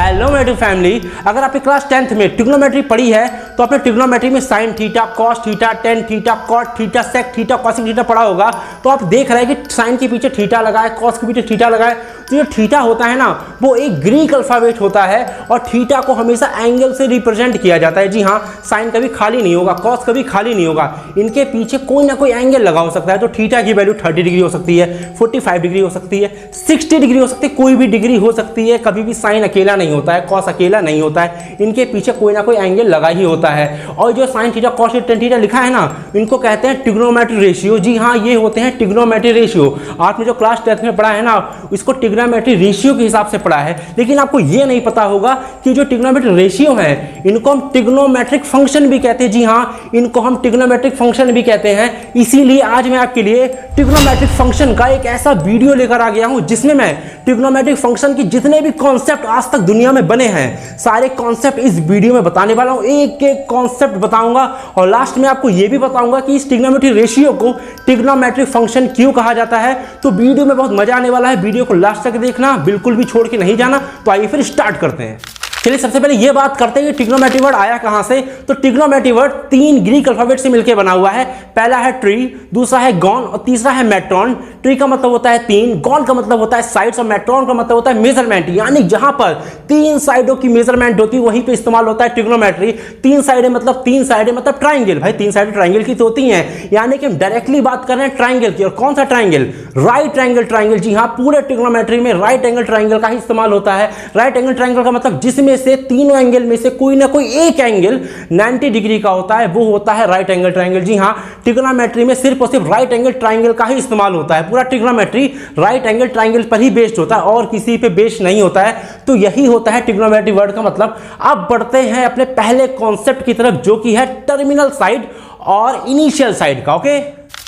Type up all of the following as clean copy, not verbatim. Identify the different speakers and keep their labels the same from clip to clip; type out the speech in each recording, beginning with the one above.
Speaker 1: Hello मेरी family, अगर आपने क्लास 10th में ट्रिग्नोमेट्री पढ़ी है तो आपने ट्रिग्नोमेट्री में sine theta, cos theta, tan theta, cot theta, sec theta, cosec theta पढ़ा होगा। तो आप देख रहे हैं कि साइन के पीछे थीटा लगा है, कॉस के पीछे थीटा लगा है। तो जो थीटा होता है ना, वो एक ग्रीक अल्फाबेट होता है और थीटा को हमेशा एंगल से रिप्रेजेंट किया जाता है। जी हाँ, साइन कभी खाली नहीं होगा, कॉस कभी खाली नहीं होगा, इनके पीछे कोई ना कोई एंगल लगा हो सकता है। तो थीटा की वैल्यू 30 डिग्री हो सकती है, 45 डिग्री हो सकती है, 60 डिग्री हो सकती है, कोई भी डिग्री हो सकती है। कभी भी साइन अकेला नहीं होता है, कॉस अकेला नहीं होता है, इनके पीछे कोई ना कोई एंगल लगा ही होता है। और जो sign theta, cos theta, tan theta लिखा है ना, इनको कहते हैं ट्रिग्नोमेट्री रेशियो। जी हाँ, ये होते हैं ट्रिग्नोमेट्री रेशियो। आपने जो क्लास 10th में पढ़ा है ना, इसको ट्रिग्नोमेट्री रेशियो के हिसाब से पढ़ा है। लेकिन आपको ये नहीं पता होगा कि जो ट्रिग्नोमेट्री रेशियो है, इनको हम ट्रिग्नोमेट्रिक फंक्शन भी कहते हैं। जी हाँ, इनको हम ट्रिग्नोमेट्रिक फंक्शन भी कहते हैं। इसीलिए आज मैं आपके लिए ट्रिग्नोमेट्रिक फंक्शन का एक ऐसा वीडियो लेकर आ गया हूं जिसमें मैं ट्रिग्नोमेट्रिक फंक्शन की जितने भी कॉन्सेप्ट आज तक दुनिया में बने हैं, सारे कॉन्सेप्ट इस वीडियो में बताने वाला हूं। एक एक कॉन्सेप्ट बताऊंगा और लास्ट में आपको यह भी बताऊंगा कि इस ट्रिग्नोमेट्री रेशियो को ट्रिग्नोमेट्रिक फंक्शन क्यों कहा जाता है। तो वीडियो में बहुत मजा आने वाला है, वीडियो को लास्ट तक देखना, बिल्कुल भी छोड़ के नहीं जाना। तो आइए फिर स्टार्ट करते हैं। चलिए सबसे पहले ये बात करते हैं कि ट्रिग्नोमेट्री वर्ड आया कहां से। तो ट्रिग्नोमेट्री वर्ड 3 ग्रीक अल्फाबेट से मिलकर बना हुआ है। पहला है ट्री, दूसरा है गॉन और तीसरा है मेट्रॉन। ट्री का मतलब होता है 3, गॉन का मतलब होता है साइड्स और मेट्रॉन का मतलब होता है मेजरमेंट। यानी जहां पर 3 साइडों की मेजरमेंट होती है वहीं पे इस्तेमाल होता है ट्रिग्नोमेट्री। 3 साइडें मतलब 3 साइडें मतलब ट्राइंगल। भाई 3 साइडें ट्राइंगल की तो होती हैं, यानी कि हम डायरेक्टली बात कर रहे हैं ट्राइंगल की। और कौन सा ट्राइंगल? Right angle triangle. जी हाँ, पूरे ट्रिग्नोमेट्री में राइट एंगल ट्राइंगल का ही इस्तेमाल होता है। राइट एंगल ट्राइंगल का मतलब जिसमें से तीनों एंगल में से कोई ना कोई एक एंगल 90 डिग्री का होता है, वो होता है राइट एंगल ट्राइंगल। जी हाँ, ट्रिग्नोमेट्री में सिर्फ और सिर्फ राइट एंगल ट्राइंगल का ही इस्तेमाल होता है। पूरा ट्रिग्नोमेट्री राइट एंगल ट्राइंगल पर ही बेस्ड होता है और किसी पे बेस्ड नहीं होता है। तो यही होता है ट्रिग्नोमेट्री वर्ड का मतलब। अब बढ़ते हैं अपने पहले कॉन्सेप्ट की तरफ, जो कि है टर्मिनल साइड और इनिशियल साइड का। ओके,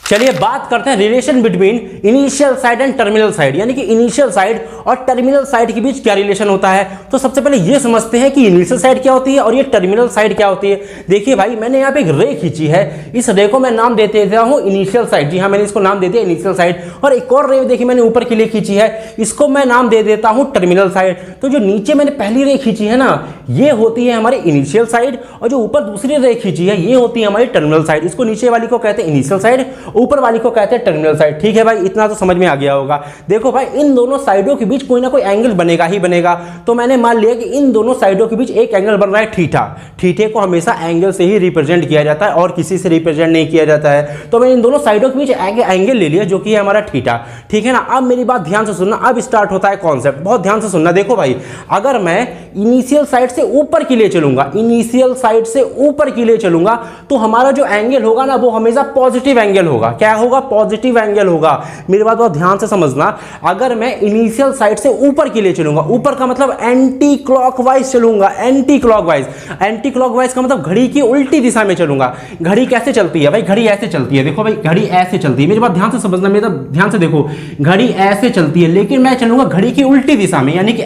Speaker 1: चलिए बात करते हैं relation between initial side and terminal side, यानी कि इनिशियल साइड और टर्मिनल साइड के बीच क्या रिलेशन होता है। तो सबसे पहले ये समझते हैं कि इनिशियल साइड क्या होती है और ये टर्मिनल साइड क्या होती है। देखिए भाई, मैंने यहाँ पे एक रे खींची है, इस रे को मैं नाम दे देता हूँ इनिशियल साइड। जी हाँ, मैंने इसको नाम दे दिया इनिशियल साइड। और एक और रे देखिए मैंने ऊपर के लिए खींची है, इसको मैं नाम दे देता हूँ टर्मिनल साइड। तो जो नीचे मैंने पहली रे खींची है ना, ये होती है हमारी इनिशियल साइड, और जो ऊपर दूसरी रे खींची है ये होती है हमारी टर्मिनल साइड। इसको नीचे वाली को कहते हैं इनिशियल साइड, ऊपर वाली को कहते हैं टर्मिनल साइड। ठीक है भाई, इतना तो समझ में आ गया होगा। देखो भाई, इन दोनों साइडों के बीच कोई ना कोई एंगल बनेगा ही बनेगा। तो मैंने मान लिया कि इन दोनों साइडों के बीच एक एंगल बन रहा है थीटा। थीटे को हमेशा एंगल से ही रिप्रेजेंट किया जाता है और किसी से रिप्रेजेंट नहीं किया जाता है। तो मैंने इन दोनों साइडों के बीच एंगल ले लिया, जो कि है हमारा थीटा। ठीक है ना। अब मेरी बात ध्यान से सुनना, अब स्टार्ट होता है कॉन्सेप्ट, बहुत ध्यान से सुनना। देखो भाई, अगर मैं इनिशियल साइड से ऊपर के लिए चलूंगा, इनिशियल साइड से ऊपर के लिए चलूंगा, तो हमारा जो एंगल होगा ना, वो हमेशा पॉजिटिव एंगल होगा। क्या होगा? पॉजिटिव एंगल होगा। मेरी बात बहुत ध्यान से समझना। अगर मैं इनिशियल साइड से ऊपर के लिए चलूंगा, ऊपर का मतलब एंटी क्लॉकवाइज चलूंगा। एंटी क्लॉकवाइज, एंटी क्लॉकवाइज का मतलब घड़ी की उल्टी दिशा में चलूंगा। घड़ी कैसे चलती है भाई? घड़ी ऐसे चलती है। देखो भाई, घड़ी ऐसे चलती है। मेरी बात ध्यान से समझना, मेरा ध्यान से देखो। घड़ी ऐसे चलती है, लेकिन मैं चलूंगा घड़ी की उल्टी दिशा में, यानी कि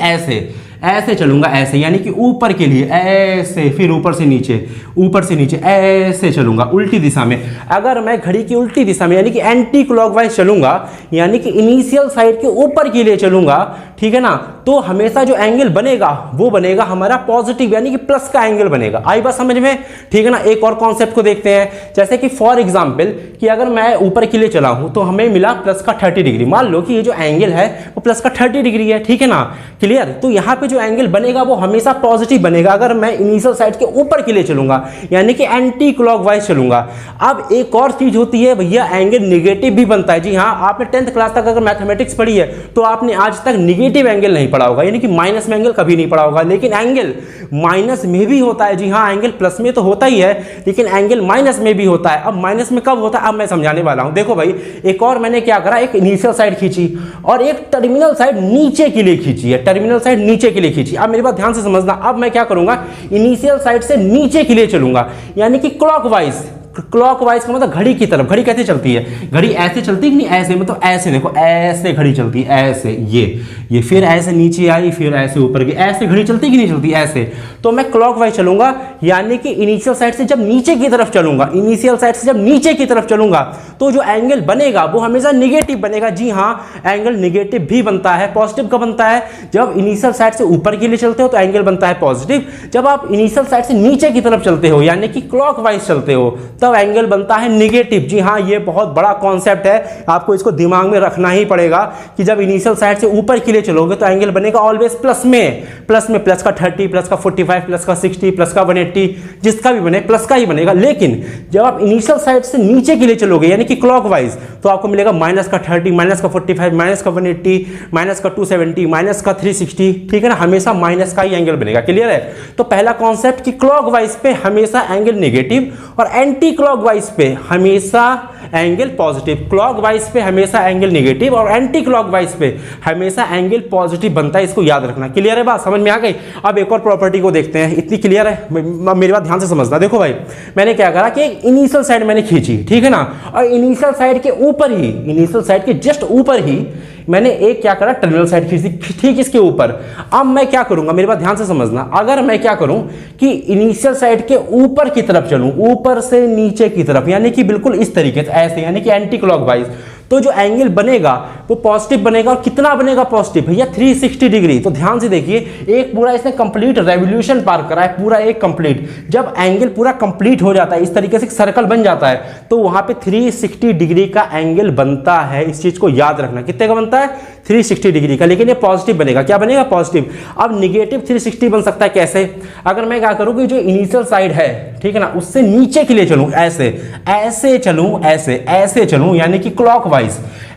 Speaker 1: ऐसे चलूंगा, ऐसे, यानी कि ऊपर के लिए ऐसे, फिर ऊपर से नीचे, ऊपर से नीचे ऐसे चलूंगा उल्टी दिशा में। अगर मैं घड़ी की उल्टी दिशा में यानी कि एंटी क्लॉकवाइज चलूंगा, यानी कि इनिशियल साइड के ऊपर के लिए चलूंगा, ठीक है ना, तो हमेशा जो एंगल बनेगा वो बनेगा हमारा पॉजिटिव, यानी कि प्लस का एंगल बनेगा। आई बात समझ में? ठीक है ना। एक और कॉन्सेप्ट को देखते हैं, जैसे कि फॉर एग्जांपल कि अगर मैं ऊपर के लिए चला हूं तो हमें मिला प्लस का 30 डिग्री। मान लो कि ये जो एंगल है वो प्लस का 30 डिग्री है। ठीक है ना, क्लियर। तो यहां पे जो एंगल बनेगा वो हमेशा पॉजिटिव बनेगा अगर मैं इनिशियल साइड के ऊपर के लिए चलूंगा, यानी कि एंटी क्लॉकवाइज चलूंगा। अब एक और चीज होती है भैया, एंगल निगेटिव भी बनता है। जी हाँ, आपने 10th क्लास तक अगर मैथमेटिक्स पढ़ी है तो आपने आज तक निगेटिव एंगल नहीं पढ़ा होगा, यानी कि माइनस में एंगल कभी नहीं पढ़ा होगा। लेकिन एंगल माइनस में भी होता है। जी हाँ, एंगल प्लस में तो होता ही है, लेकिन एंगल माइनस में भी होता है। अब माइनस में कब होता है, अब मैं समझाने वाला हूं। देखो भाई, एक और मैंने क्या करा, एक इनिशियल साइड खींची और एक टर्मिनल साइड नीचे के लिए खींची है। टर्मिनल साइड नीचे के लिए खींची। अब मेरी बात ध्यान से समझना। अब मैं क्या करूंगा, इनिशियल साइड से नीचे के लिए चलूंगा, यानी कि क्लॉकवाइज। क्लॉकवाइज का मतलब घड़ी की तरफ। घड़ी कैसे चलती है? घड़ी ऐसे चलती है कि नहीं ऐसे, मतलब ऐसे देखो, ऐसे घड़ी चलती है, ऐसे ये फिर ऐसे नीचे आई, फिर ऐसे ऊपर गई, ऐसे घड़ी चलती कि नहीं चलती? ऐसे। तो मैं क्लॉकवाइज चलूंगा, यानी कि इनिशियल साइड से जब नीचे की तरफ चलूंगा, इनिशियल साइड से जब नीचे की तरफ चलूंगा तो जो एंगल बनेगा वो हमेशा निगेटिव बनेगा। जी हाँ, एंगल निगेटिव भी बनता है। पॉजिटिव कब बनता है? जब इनिशियल साइड से ऊपर के लिए चलते हो तो एंगल बनता है पॉजिटिव। जब आप इनिशियल साइड से नीचे की तरफ चलते हो यानी कि क्लॉकवाइज चलते हो तब एंगल बनता है निगेटिव। जी हाँ, ये बहुत बड़ा कॉन्सेप्ट है, आपको इसको दिमाग में रखना ही पड़ेगा कि जब इनिशियल साइड से ऊपर के लिए चलोगे तो एंगल बनेगा ऑलवेज प्लस में, प्लस का 30, प्लस का 45, प्लस का 60, प्लस का 180, जिसका भी बने प्लस का ही बनेगा। लेकिन जब आप इनिशियल साइड से नीचे के लिए चलोगे यानी कि क्लॉकवाइज तो आपको मिलेगा माइनस का 30, माइनस का 45, माइनस का 180, माइनस का 270, माइनस का 360। ठीक है ना, हमेशा माइनस का ही एंगल बनेगा। क्लियर है? तो पहला कॉन्सेप्ट कि क्लॉकवाइज पे हमेशा एंगल नेगेटिव और एंटी क्लॉकवाइज पे हमेशा एंगल पॉजिटिव। क्लॉकवाइज पे हमेशा एंगल नेगेटिव और एंटी क्लॉकवाइज पे हमेशा एंगल पॉजिटिव बनता है, इसको याद रखना। क्लियर है बात? समझ में आ गई? अब एक और प्रॉपर्टी को देखते हैं। इतनी क्लियर है? मेरी बात ध्यान से समझना। देखो भाई, मैंने क्या करा कि इनिशियल साइड मैंने खींची, ठीक है ना, और इनिशियल साइड के ऊपर ही, इनिशियल साइड के जस्ट ऊपर ही मैंने एक क्या करा, टर्मिनल साइड खींची, ठीक इसके ऊपर। अब मैं क्या करूंगा, मेरी बात ध्यान से समझना, अगर मैं क्या करूं कि इनिशियल साइड के ऊपर की तरफ चलूं, ऊपर से नीचे की तरफ, यानी कि बिल्कुल इस तरीके से ऐसे, यानी कि एंटी क्लॉकवाइज, तो जो एंगल बनेगा वो पॉजिटिव बनेगा। और कितना बनेगा पॉजिटिव भैया? 360 डिग्री। तो ध्यान से देखिए, एक पूरा इसने कंप्लीट रेवोल्यूशन पार करा है, पूरा एक कंप्लीट। जब एंगल पूरा कंप्लीट हो जाता है, इस तरीके से सर्कल बन जाता है, तो वहां पे 360 डिग्री का एंगल बनता है। इस चीज को याद रखना। कितने का बनता है? 360 डिग्री का। लेकिन ये पॉजिटिव बनेगा। क्या बनेगा? पॉजिटिव। अब निगेटिव 360 बन सकता है कैसे? अगर मैं क्या करूं कि जो इनिशियल साइड है, ठीक है ना, उससे नीचे के लिए चलूं, ऐसे ऐसे चलूं, ऐसे चलूं, यानी कि क्लॉकवाइज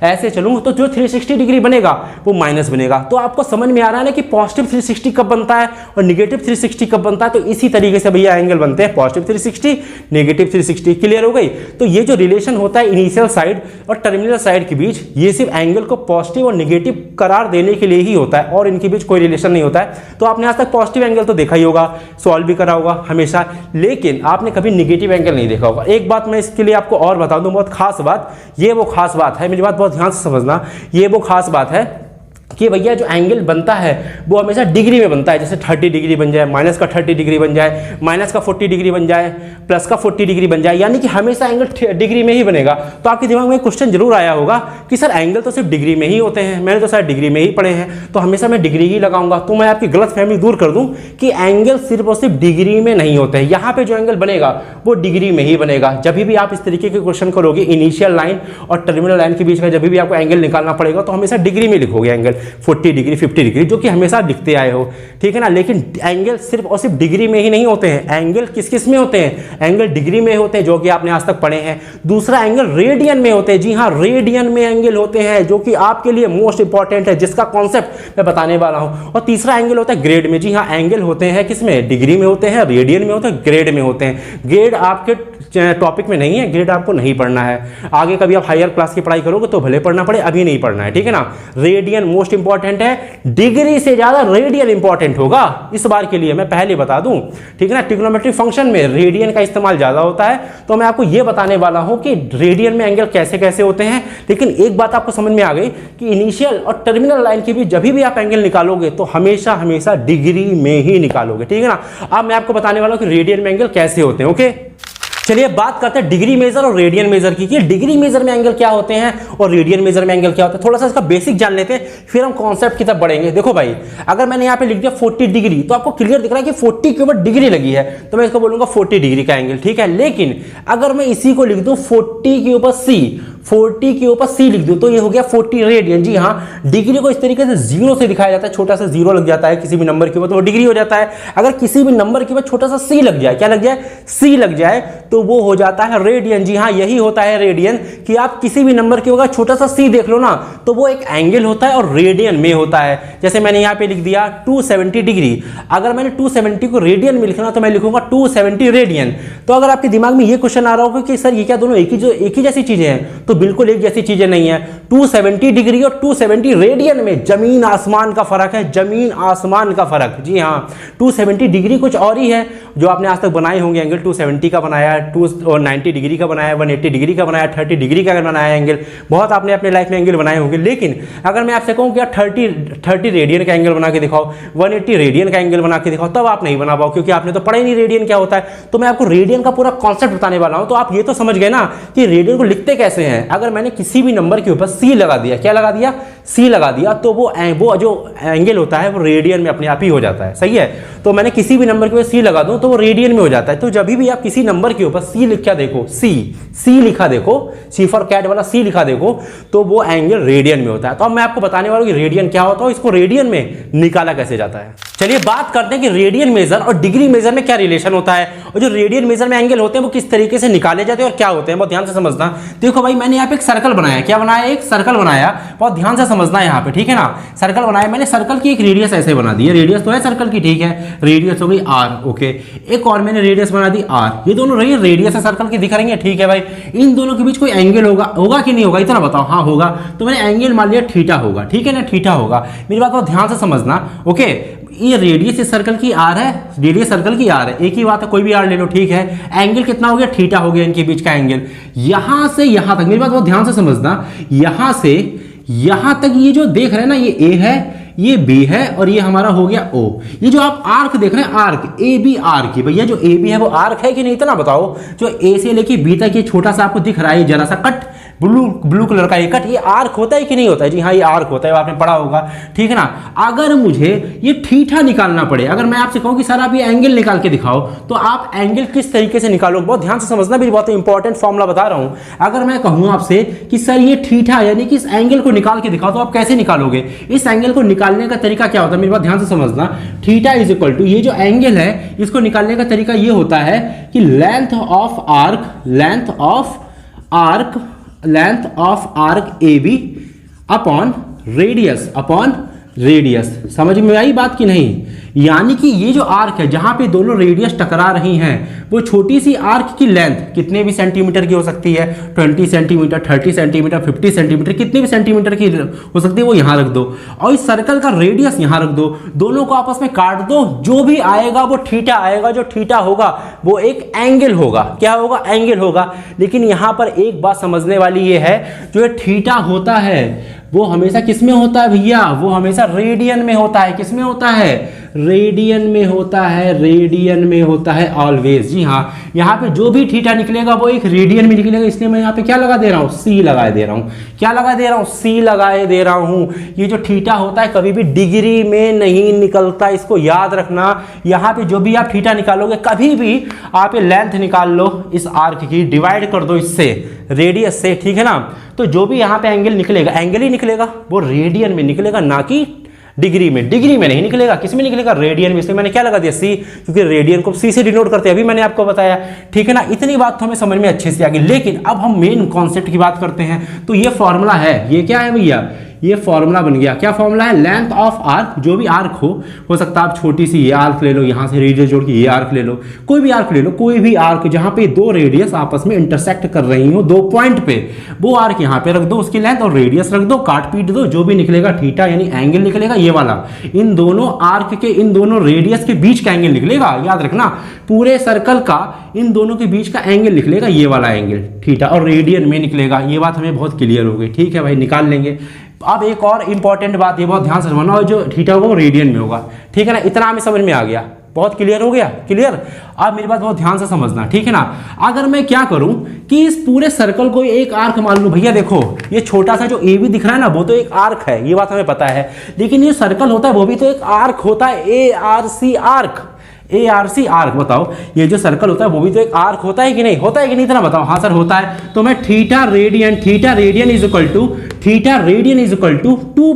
Speaker 1: ऐसे चलूं, तो जो 360 डिग्री बनेगा वो माइनस बनेगा। तो आपको समझ में आ रहा है ना कि पॉजिटिव 360 कब बनता है और निगेटिव 360 कब बनता है? तो इसी तरीके से भैया एंगल बनते हैं, पॉजिटिव 360, नेगेटिव 360। क्लियर हो गई? तो ये जो रिलेशन होता है इनिशियल साइड और टर्मिनल साइड के बीच, ये सिर्फ एंगल को पॉजिटिव और नेगेटिव करार देने के लिए ही होता है, और इनके बीच कोई रिलेशन नहीं होता है। तो आपने आज तक पॉजिटिव एंगल तो देखा ही होगा, सॉल्व भी करा होगा हमेशा, लेकिन आपने कभी नेगेटिव एंगल नहीं देखा होगा। एक बात मैं इसके लिए आपको और बता दूं, बहुत खास बात, ये वो खास बात है, मेरी बात बहुत ध्यान से समझना, ये वो खास बात है कि भैया जो एंगल बनता है वो हमेशा डिग्री में बनता है। जैसे 30 डिग्री बन जाए, माइनस का 30 डिग्री बन जाए, माइनस का 40 डिग्री बन जाए, प्लस का 40 डिग्री बन जाए, यानी कि हमेशा एंगल डिग्री में ही बनेगा। तो आपके दिमाग में क्वेश्चन जरूर आया होगा कि सर एंगल तो सिर्फ डिग्री में ही होते हैं, मैंने तो शायद डिग्री में ही पढ़े हैं, तो हमेशा मैं डिग्री ही लगाऊंगा। तो मैं आपकी गलत फहमी दूर कर दूं कि एंगल सिर्फ और सिर्फ डिग्री में नहीं होते हैं। यहाँ पे जो एंगल बनेगा वो डिग्री में ही बनेगा। जब भी आप इस तरीके के क्वेश्चन करोगे, इनिशियल लाइन और टर्मिनल लाइन के बीच में जब भी आपको एंगल निकालना पड़ेगा, तो हमेशा डिग्री में लिखोगे एंगल, 40 डिग्री, 50 डिग्री, जो कि हमेशा लिखते आए हो, ठीक है ना। लेकिन एंगल सिर्फ और सिर्फ डिग्री में ही नहीं होते हैं। एंगल किस किस में होते हैं? एंगल डिग्री में होते हैं, जो कि आपने आज तक पढ़े हैं। दूसरा एंगल रेडियन में होते हैं। जी हाँ, रेडियन में एंगल होते हैं, जो कि आपके लिए मोस्ट इंपॉर्टेंट है, जिसका कॉन्सेप्ट मैं बताने वाला हूं। और तीसरा एंगल होता है ग्रेड में। जी हाँ, एंगल होते हैं किसमें? डिग्री में होते हैं, रेडियन में होते हैं, ग्रेड में होते हैं। ग्रेड आपके टॉपिक में नहीं है, ग्रेड आपको नहीं पढ़ना है। आगे कभी आप हायर क्लास की पढ़ाई करोगे तो भले पढ़ना पड़े, अभी नहीं पढ़ना है, ठीक है ना। रेडियन मोस्ट इंपॉर्टेंट है, डिग्री से ज्यादा रेडियन इंपॉर्टेंट होगा इस बार के लिए, मैं पहले बता दूं, ठीक है ना। ट्रिग्नोमेट्री फंक्शन में रेडियन का इस्तेमाल ज्यादा होता है, तो मैं आपको यह बताने वाला हूं कि रेडियन में एंगल कैसे कैसे होते हैं। लेकिन एक बात आपको समझ में आ गई कि इनिशियल और टर्मिनल लाइन के बीच जब भी आप एंगल निकालोगे तो हमेशा हमेशा डिग्री में ही निकालोगे, ठीक है ना। अब मैं आपको बताने वाला हूं कि रेडियन में एंगल कैसे होते हैं। ओके, चलिए बात करते हैं डिग्री मेजर और रेडियन मेजर की, कि डिग्री मेजर में एंगल क्या होते हैं और रेडियन मेजर में एंगल क्या होता है। थोड़ा सा इसका बेसिक जान लेते हैं, फिर हम कॉन्सेप्ट की तरफ बढ़ेंगे। देखो भाई, अगर मैंने यहाँ पे लिख दिया 40 डिग्री, तो आपको क्लियर दिख रहा है कि 40 के ऊपर डिग्री लगी है, तो मैं इसको बोलूंगा 40 डिग्री का एंगल, ठीक है। लेकिन अगर मैं इसी को लिख दूं 40 के ऊपर सी, 40 के ऊपर सी लिख दूं, तो ये हो गया 40 रेडियन। जी हाँ, डिग्री को इस तरीके से जीरो से दिखाया जाता है, छोटा सा जीरो लग जाता है किसी भी नंबर के ऊपर तो वो डिग्री हो जाता है। अगर किसी भी नंबर के ऊपर छोटा सा सी लग जाए, क्या लग जाए? सी लग जाए, तो वो हो जाता है रेडियन। जी हाँ, यही होता है रेडियन, कि आप किसी भी नंबर के ऊपर छोटा सा सी देख लो ना, तो वो एक एंगल होता है और रेडियन में होता है। जैसे मैंने यहाँ पे लिख दिया 270 डिग्री, अगर मैंने 270 को रेडियन में लिखना तो मैं लिखूंगा 270 रेडियन। तो अगर आपके दिमाग में ये क्वेश्चन आ रहा होगा कि सर ये क्या दोनों एक ही जैसी चीजें हैं, तो बिल्कुल एक जैसी चीजें नहीं है। 270 डिग्री और 270 रेडियन में जमीन आसमान का फर्क है, जमीन आसमान का फर्क। जी हाँ, 270 डिग्री कुछ और ही है जो आपने आज तक बनाए होंगे एंगल। 270 का बनाया, 290 डिग्री का बनाया, 180 डिग्री का बनाया, 30 डिग्री का बनाया एंगल। बहुत आपने अपने लाइफ में एंगल बनाए होंगे। लेकिन अगर मैं आपसे कहूँ कि 30 रेडियन का एंगल बना के दिखाओ, 180 रेडियन का एंगल बना के दिखाओ, तब आप नहीं बना पाओ, क्योंकि आपने तो पढ़ा ही नहीं रेडियन क्या होता है। तो मैं आपको रेडियन का पूरा कॉन्सेप्ट बताने वाला हूं। तो आप ये तो समझ गए ना कि रेडियन को लिखते कैसे हैं। अगर मैंने किसी भी नंबर के ऊपर सी लगा दिया, क्या लगा दिया, सी लगा दिया, तो वो जो एंगल होता है वो रेडियन में अपने आप ही हो जाता है। सही है। तो मैंने किसी भी नंबर के ऊपर सी लगा दूं तो वो रेडियन में हो जाता है। तो जब भी आप किसी नंबर के ऊपर सी लिखा देखो, सी लिखा देखो, सी फॉर कैट वाला सी लिखा देखो, तो वो एंगल रेडियन में होता है। तो अब मैं आपको बताने वाला हूं कि रेडियन क्या होता है, इसको रेडियन में निकाला कैसे जाता है। चलिए बात करते हैं कि रेडियन मेजर और डिग्री मेजर में क्या रिलेशन होता है, और जो रेडियन मेजर में एंगल होते हैं वो किस तरीके से निकाले जाते हैं और क्या होते हैं, बहुत ध्यान से समझना। देखो भाई, मैंने यहाँ पे एक सर्कल बनाया। क्या बनाया, एक सर्कल बनाया। बहुत ध्यान से समझना है यहाँ पे, ठीक है ना। सर्कल बनाया मैंने, सर्कल की एक रेडियस ऐसे बना दी है। रेडियस तो है सर्कल की, ठीक है, रेडियस हो गई आर। ओके, एक और मैंने रेडियस बना दी आर। ये दोनों रही रेडियस है सर्कल की, दिख रही है, ठीक है भाई। इन दोनों के बीच कोई एंगल होगा कि नहीं होगा, इतना बताओ। हाँ होगा। तो मैंने एंगल मान लिया थीटा होगा, ठीक है ना, थीटा होगा। मेरी बात बहुत ध्यान से समझना। ओके, ये रेडियस इस सर्कल की आर है, रेडियस सर्कल की आर है, एक ही बात है, कोई भी आर ले लो, ठीक है। एंगल कितना हो गया, थीटा हो गया इनके बीच का एंगल। यहां से यहां तक, मेरी बात बहुत ध्यान से समझना, यहां से यहां तक ये जो देख रहे हैं ना, ये ए है, ये बी है, और ये हमारा हो गया ओ। ये जो आप आर्क देख रहे हैं, आर्क ए बी आर्क, भैया जो ए बी है वो आर्क है कि नहीं, इतना बताओ। जो ए से लेके बी तक ये छोटा सा आपको दिख रहा है, जरा सा कट, ब्लू कलर का ये कट, ये आर्क होता है कि नहीं होता है। जी हाँ, ये आर्क होता है, आपने पढ़ा होगा, ठीक है ना। अगर मुझे ये थीटा निकालना पड़े, अगर मैं आपसे कहूं कि सर आप ये एंगल निकाल के दिखाओ, तो आप एंगल किस तरीके से निकालोगे, बहुत ध्यान से समझना, भी बहुत इंपॉर्टेंट फॉर्मूला बता रहा हूं। अगर मैं कहूं आपसे कि सर ये थीटा यानी कि इस एंगल को निकाल के दिखाओ, तो आप कैसे निकालोगे। इस एंगल को निकालने का तरीका क्या होता है, मेरी बात ध्यान से समझना। थीटा इज इक्वल टू, ये जो एंगल है इसको निकालने का तरीका ये होता है कि length of arc A B upon radius. समझ में आई बात कि नहीं। यानी कि ये जो आर्क है जहां पे दोनों रेडियस टकरा रही हैं, वो छोटी सी आर्क की लेंथ कितने भी सेंटीमीटर की हो सकती है, 20 सेंटीमीटर, 30 सेंटीमीटर, 50 सेंटीमीटर, कितने भी सेंटीमीटर की हो सकती है, वो यहां रख दो। और इस सर्कल का रेडियस यहां रख दो, दोनों को आपस में काट दो, जो भी आएगा वो थीटा आएगा। जो थीटा होगा वो एक एंगल होगा। क्या होगा, एंगल होगा। लेकिन यहां पर एक बात समझने वाली ये है, जो थीटा होता है वो हमेशा किस में होता है भैया, वो हमेशा रेडियन में होता है। किस में होता है, रेडियन में होता है, रेडियन में होता है ऑलवेज। जी हाँ, यहाँ पे जो भी थीटा निकलेगा वो एक रेडियन में निकलेगा। इसलिए मैं यहाँ पे क्या लगा दे रहा हूँ, सी लगाए दे रहा हूँ। क्या लगा दे रहा हूँ, सी लगाए दे रहा हूँ। ये जो थीटा होता है कभी भी डिग्री में नहीं निकलता, इसको याद रखना। यहाँ पे जो भी आप थीटा निकालोगे, कभी भी आप ये लेंथ निकाल लो इस आर्क की, डिवाइड कर दो इससे, रेडियस से, ठीक है ना। तो जो भी यहाँ पे एंगल निकलेगा, एंगल ही निकलेगा, वो रेडियन में निकलेगा, ना कि डिग्री में। डिग्री में नहीं निकलेगा, किस में निकलेगा, रेडियन में। इसलिए मैंने क्या लगा दिया, सी, क्योंकि रेडियन को सी से डिनोट करते हैं, अभी मैंने आपको बताया, ठीक है ना। इतनी बात तो हमें समझ में अच्छे से आ गई। लेकिन अब हम मेन कॉन्सेप्ट की बात करते हैं। तो ये फॉर्मूला है, ये क्या है भैया, ये फॉर्मूला बन गया। क्या फॉर्मूला है, लेंथ ऑफ आर्क, जो भी आर्क हो सकता है आप छोटी सी ये आर्क ले लो, यहां से रेडियस जोड़ के ये आर्क ले लो, कोई भी आर्क ले लो, कोई भी आर्क जहां पे दो रेडियस आपस में इंटरसेक्ट कर रही हो, दो पॉइंट पे, वो आर्क यहां पे रख दो, उसकी लेंथ और रेडियस रख दो, काट पीट दो, जो भी निकलेगा थीटा यानी एंगल निकलेगा ये वाला। इन दोनों आर्क के, इन दोनों रेडियस के बीच का एंगल निकलेगा, याद रखना। पूरे सर्कल का इन दोनों के बीच का एंगल निकलेगा ये वाला एंगल, थीटा, और रेडियन में निकलेगा। ये बात हमें बहुत क्लियर हो गई, ठीक है भाई, निकाल लेंगे। अब एक और इंपॉर्टेंट बात, ये बहुत ध्यान से समझना, और जो थीटा होगा वो रेडियन में होगा, ठीक है ना। इतना हमें समझ में आ गया, बहुत क्लियर हो गया, क्लियर। अब मेरी बात बहुत ध्यान से समझना, ठीक है ना। अगर मैं क्या करूं कि इस पूरे सर्कल को एक आर्क मान लूं, भैया देखो ये छोटा सा जो ए बी दिख रहा है ना, वो तो एक आर्क है, ये बात हमें पता है। लेकिन ये सर्कल होता है वो भी तो एक आर्क होता है, A R C arc, A R C arc. बताओ ये जो सर्कल होता है वो भी तो एक आर्क होता है कि नहीं, होता है कि नहीं, इतना बताओ। हाँ सर होता है। तो मैं theta radian is equal to 2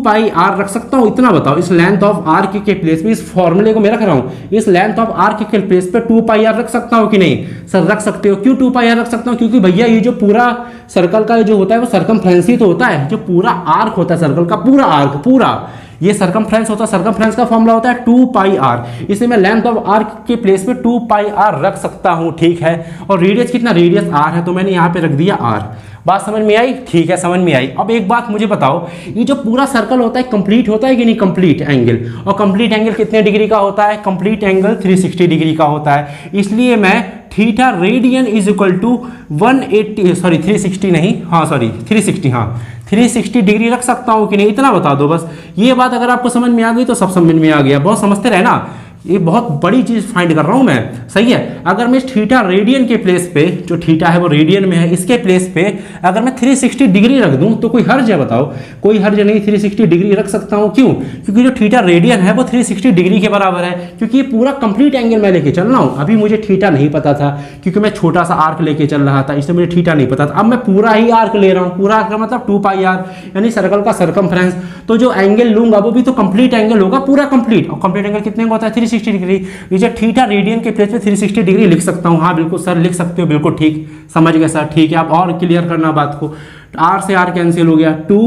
Speaker 1: pi R रख सकता हूं, इतना बताओ। इस लेंथ ऑफ आर्क के प्लेस पे, इस फॉर्मूले को मैं रख रहा हूं, इस लेंथ ऑफ आर्क के प्लेस पे 2 पाई आर रख सकता हूं कि नहीं। सर रख सकते हो। क्यों 2 पाई आर रख सकता हूं, क्योंकि भैया ये जो पूरा सर्कल का जो होता है वो सर्कमफ्रेंस ही तो होता है। जो पूरा आर्क होता है सर्कल का, पूरा आर्क, पूरा ये सर्कमफ्रेंस होता है, सर्कमफ्रेंस का फॉर्मूला होता है 2 पाई आर, इसलिए मैं लेंथ ऑफ आर्क के प्लेस पे 2 पाई आर रख सकता हूँ, ठीक है। और रेडियस कितना, रेडियस आर है, तो मैंने यहाँ पे रख दिया आर। बात समझ में आई? ठीक है, समझ में आई। अब एक बात मुझे बताओ, ये जो पूरा सर्कल होता है कंप्लीट होता है कि नहीं? कंप्लीट एंगल, और कंप्लीट एंगल कितने डिग्री का होता है? कंप्लीट एंगल 360 डिग्री का होता है। इसलिए मैं theta radian is equal to 180, sorry 360 नहीं, हाँ सॉरी 360, हाँ 360 डिग्री रख सकता हूँ कि नहीं, इतना बता दो बस। ये बात अगर आपको समझ में आ गई तो सब समझ में आ गया। बहुत समझते रहे ना, ये बहुत बड़ी चीज फाइंड कर रहा हूं मैं, सही है। अगर मैं थीटा रेडियन के प्लेस पे, जो थीटा है वो रेडियन में है, इसके प्लेस पे अगर मैं 360 डिग्री रख दूं तो कोई हर्ज है? बताओ, कोई हर्ज नहीं, 360 डिग्री रख सकता हूं। क्यों? क्योंकि जो थीटा रेडियन है वो 360 डिग्री के बराबर है, क्योंकि ये पूरा कंप्लीट एंगल मैं लेके चल रहा हूं। अभी मुझे थीटा नहीं पता था क्योंकि मैं छोटा सा आर्क लेके चल रहा था, इसलिए मुझे थीटा नहीं पता था। अब मैं पूरा ही आर्क ले रहा हूं, पूरा आर्क मतलब 2 पाई आर, यानी सर्कल का सर्कमफ्रेंस। तो जो एंगल लूंगा वो भी तो कंप्लीट एंगल होगा, पूरा कंप्लीट। और कंप्लीट एंगल कितने का होता है? 360 डिग्री। जो थीटा रेडियन के प्लेस पे 360 डिग्री लिख सकता हूं। हाँ बिल्कुल सर, लिख सकते हो, बिल्कुल ठीक, समझ गए सर, ठीक है। आप और क्लियर करना बात को। आर से आर कैंसिल हो गया, 2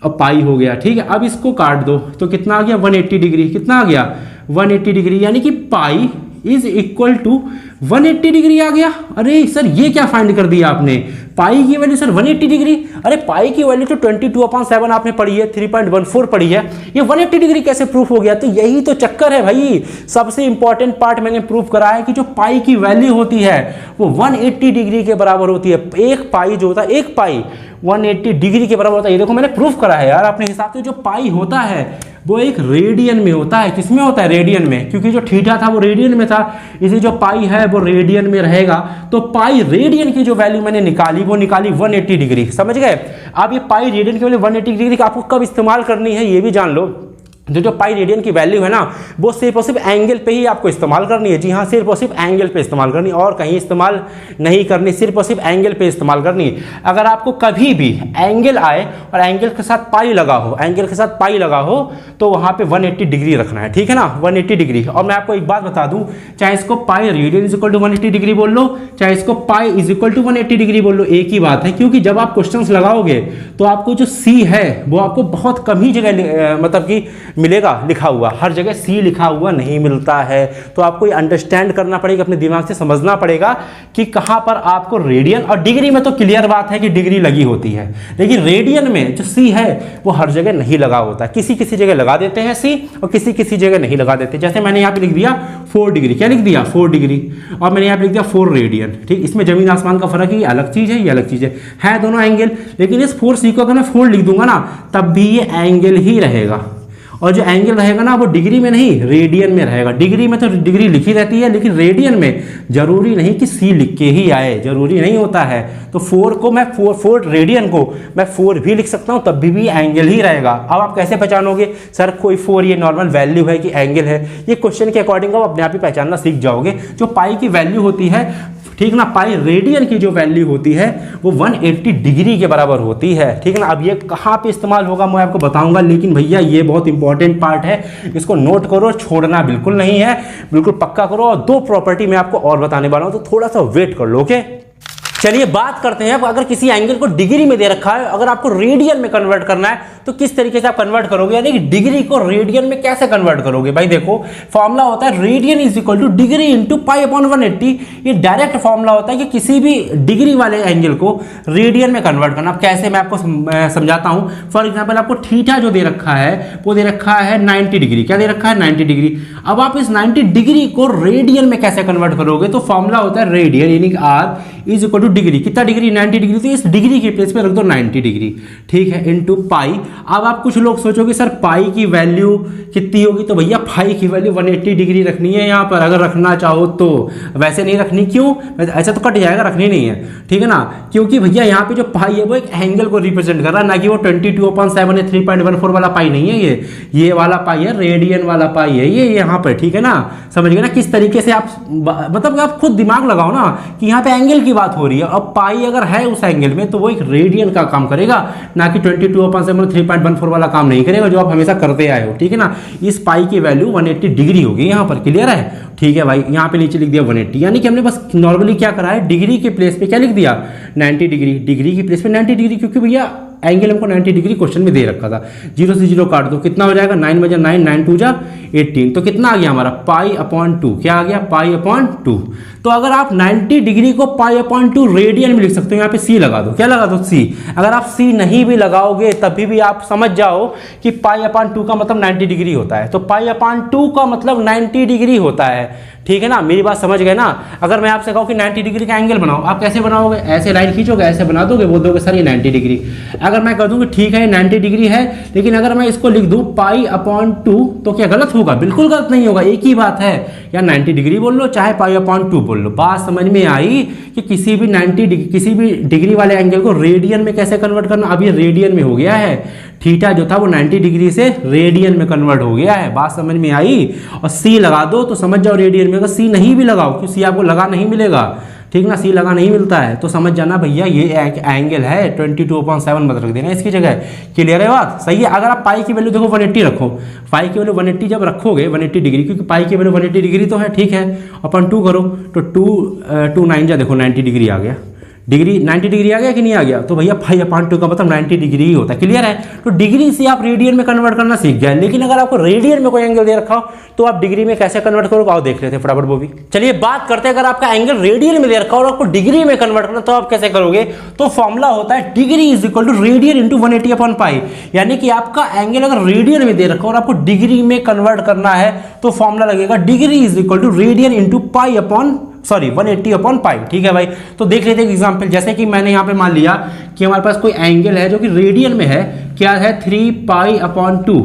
Speaker 1: और पाई हो गया, ठीक है। अब इसको काट दो तो कितना आ गया? 180 डिग्री। कितना आ गया? 180 डिग्री, यानी कि pi is equal to 180 degree आ गया। अरे सर ये क्या फाइंड कर दिया आपने? पाई की वैल्यू सर 180 डिग्री। अरे पाई की वैल्यू तो 22/7 आपने पढ़ी है, 3.14 पढ़ी है, ये 180 डिग्री कैसे प्रूफ हो गया? तो यही तो चक्कर है भाई, सबसे इंपॉर्टेंट पार्ट मैंने प्रूफ करा है कि जो पाई की वैल्यू होती है वो 180 डिग्री के बराबर होती है। एक पाई जो होता है, एक पाई 180 डिग्री के बराबर होता है। ये देखो मैंने प्रूफ करा है यार अपने हिसाब से। जो पाई होता है वो एक रेडियन में होता है। किसमें होता है? रेडियन में, क्योंकि जो थीटा था वो रेडियन में था, इसी जो पाई है वो रेडियन में रहेगा। तो पाई रेडियन की जो वैल्यू मैंने निकाली वो निकाली 180 डिग्री, समझ गए। अब ये पाई रेडियन की वैल्यू 180 डिग्री का आपको कब इस्तेमाल करनी है ये भी जान लो। जो पाई रेडियन की वैल्यू है ना वो सिर्फ और सिर्फ एंगल पे ही आपको इस्तेमाल करनी है। जी हाँ, सिर्फ और सिर्फ एंगल पे इस्तेमाल करनी, और कहीं इस्तेमाल नहीं करनी, सिर्फ और सिर्फ एंगल पे इस्तेमाल करनी। अगर आपको कभी भी एंगल आए और एंगल के साथ पाई लगा हो, एंगल के साथ पाई लगा हो, तो वहाँ पे 180 डिग्री रखना है, ठीक है ना, 180 डिग्री। और मैं आपको एक बात बता दूं, चाहे इसको pi radian is equal to 180 degree बोल लो, चाहे इसको pi is equal to 180 degree बोल लो, एक ही बात है। क्योंकि जब आप क्वेश्चंस लगाओगे तो आपको जो सी है वो आपको बहुत कम ही जगह मतलब कि मिलेगा लिखा हुआ, हर जगह सी लिखा हुआ नहीं मिलता है। तो आपको ये अंडरस्टैंड करना पड़ेगा, अपने दिमाग से समझना पड़ेगा कि कहां पर आपको रेडियन और डिग्री में तो क्लियर बात है कि डिग्री लगी होती है, लेकिन रेडियन में जो सी है वो हर जगह नहीं लगा होता। किसी किसी जगह लगा देते हैं सी और किसी किसी जगह नहीं लगा देते। जैसे मैंने यहाँ पे लिख दिया 4 डिग्री, क्या लिख दिया? 4 डिग्री, और मैंने यहाँ पे लिख दिया 4 रेडियन, ठीक। इसमें जमीन आसमान का फर्क है, ये अलग चीज है, ये अलग चीज है दोनों एंगल। लेकिन इस 4 सी को अगर मैं 4 लिख दूंगा ना तब भी ये एंगल ही रहेगा, और जो एंगल रहेगा ना वो डिग्री में नहीं रेडियन में रहेगा। डिग्री में तो डिग्री लिखी रहती है, लेकिन रेडियन में जरूरी नहीं कि सी लिख के ही आए, जरूरी नहीं होता है। तो 4 को मैं 4 रेडियन को मैं 4 भी लिख सकता हूँ, तब भी एंगल ही रहेगा। अब आप कैसे पहचानोगे सर कोई 4 ये नॉर्मल वैल्यू है कि एंगल है? ये क्वेश्चन के अकॉर्डिंग आप अपने आप ही पहचानना सीख जाओगे। जो पाई की वैल्यू होती है, ठीक ना, पाई रेडियन की जो वैल्यू होती है वो 180 डिग्री के बराबर होती है, ठीक ना। अब ये कहाँ पे इस्तेमाल होगा मैं आपको बताऊंगा, लेकिन भैया ये बहुत इंपॉर्टेंट पार्ट है, इसको नोट करो, छोड़ना बिल्कुल नहीं है, बिल्कुल पक्का करो। और 2 प्रॉपर्टी मैं आपको और बताने वाला हूं, तो थोड़ा सा वेट कर लो, ओके। चलिए बात करते हैं, अगर किसी एंगल को डिग्री में दे रखा है, अगर आपको रेडियन में कन्वर्ट करना है तो किस तरीके से आप कन्वर्ट करोगे, यानी कि डिग्री को रेडियन में कैसे कन्वर्ट करोगे। भाई देखो फॉर्मूला होता है radian is equal to degree into pi upon 180। ये डायरेक्ट फॉर्मूला होता है कि किसी भी डिग्री वाले एंगल को रेडियन में कन्वर्ट करना। अब कैसे मैं आपको समझाता हूं। फॉर एग्जाम्पल आपको थीटा जो दे रखा है वो दे रखा है 90 डिग्री, क्या दे रखा है 90 डिग्री। अब आप इस 90 डिग्री को रेडियन में कैसे कन्वर्ट करोगे, तो फॉर्मूला होता है रेडियन यानी कि R is equal to degree, कितना डिग्री 90 डिग्री, तो इस डिग्री के प्लेस पे रख दो 90 डिग्री, ठीक है, इनटू पाई। अब आप कुछ लोग सोचोगे सर पाई की वैल्यू कितनी होगी, तो भैया पाई की वैल्यू 180 डिग्री रखनी है यहाँ पर, अगर रखना चाहो तो। वैसे नहीं रखनी, क्यों? ऐसा तो कट जाएगा, रखनी नहीं है, ठीक है ना, क्योंकि भैया यहाँ पे जो पाई है वो एक एंगल को रिप्रेजेंट कर रहा है, ना कि वो 22/7 है 3.14 वाला पाई नहीं है, ये वाला पाई है, रेडियन वाला पाई है ये यहाँ पर, ठीक है ना। समझ गए ना किस तरीके से आप, मतलब आप खुद दिमाग लगाओ ना कि यहाँ पे एंगल की बात हो रही है। अब पाई अगर है उस एंगल में तो वो एक रेडियन का काम करेगा, ना कि 22/7 3.14 वाला काम नहीं करेगा जो आप हमेशा करते आए हो, ठीक है ना। इस पाई की वैल्यू 180 डिग्री होगी यहाँ पर, क्लियर है, ठीक है भाई। यहाँ पे नीचे लिख दिया 180, यानी कि हमने बस नॉर्मली क्या करा है, डिग्री के प्लेस पे क्या लिख दिया 90 डिग्री, डिग्री की प्लेस पे 90 डिग्री, क्योंकि भैया एंगल हमको 90 डिग्री क्वेश्चन में दे रखा था। 0 से 0 काट दो, कितना हो जाएगा 9 बजा 9, 9 2 जा 18, तो कितना आ गया हमारा π/2। क्या आ गया π/2। तो अगर आप 90 डिग्री को π/2 रेडियन में लिख सकते हो, यहाँ पे c लगा दो। क्या लगा दो c। अगर आप c नहीं भी लगाओगे तभी भी आप समझ जाओ कि π/2 का मतलब 90 डिग्री होता है। तो π/2 का मतलब 90 डिग्री होता है, ठीक है ना, मेरी बात समझ गए ना। अगर मैं आपसे कहूँ कि 90 डिग्री का एंगल बनाओ, आप कैसे बनाओगे, ऐसे लाइन खींचोगे, ऐसे बना दोगे, बोल दोगे सर ये 90 डिग्री। अगर मैं कह दूँ कि ठीक है 90 डिग्री है, लेकिन अगर मैं इसको लिख दूँ π/2 तो क्या गलत होगा? बिल्कुल गलत नहीं होगा, एक ही बात है। या 90 डिग्री बोल लो चाहे π/2 बोल लो, बात समझ में आई कि किसी भी 90 डिग्री, किसी भी डिग्री वाले एंगल को रेडियन में कैसे कन्वर्ट करना। अब ये रेडियन में हो गया है, थीटा जो था वो 90 डिग्री से रेडियन में कन्वर्ट हो गया है, बात समझ में आई। और सी लगा दो तो समझ जाओ रेडियन में। अगर सी नहीं भी लगाओ, क्योंकि सी आपको लगा नहीं मिलेगा, ठीक ना, सी लगा नहीं मिलता है, तो समझ जाना भैया ये एंगल है 22/7 मत रख देना इसकी जगह। क्लियर है बात, सही है। अगर आप पाई की वैल्यू देखो 180 रखो, पाई की वैल्यू 180 जब रखोगे 180 डिग्री, क्योंकि पाई की वैल्यू 180 डिग्री तो है, ठीक है, अपन 2 करो तो 2 9 जा देखो 90 डिग्री आ गया, डिग्री 90 डिग्री आ गया कि नहीं आ गया। तो भैया π/2 का मतलब 90 डिग्री ही होता है। क्लियर है। तो डिग्री से आप रेडियन में कन्वर्ट करना सीख गए, लेकिन अगर आपको रेडियन में कोई एंगल दे रखा हो तो आप डिग्री में कैसे कन्वर्ट करोगे, आओ देख लेते हैं फटाफट वो भी। चलिए बात करते हैं, अगर आपका एंगल रेडियन में दे रखा हो और आपको डिग्री में कन्वर्ट करना तो आप कैसे करोगे। तो फॉर्मूला होता है degree is equal to radian into 180/π। यानी कि आपका एंगल अगर रेडियन में दे रखा हो और आपको डिग्री में कन्वर्ट करना है तो फॉर्मूला लगेगा degree is equal to radian into 180/π। ठीक है भाई। तो देख लेते हैं एग्जांपल, जैसे कि मैंने यहाँ पे मान लिया कि हमारे पास कोई एंगल है जो कि रेडियन में है, क्या है 3π/2,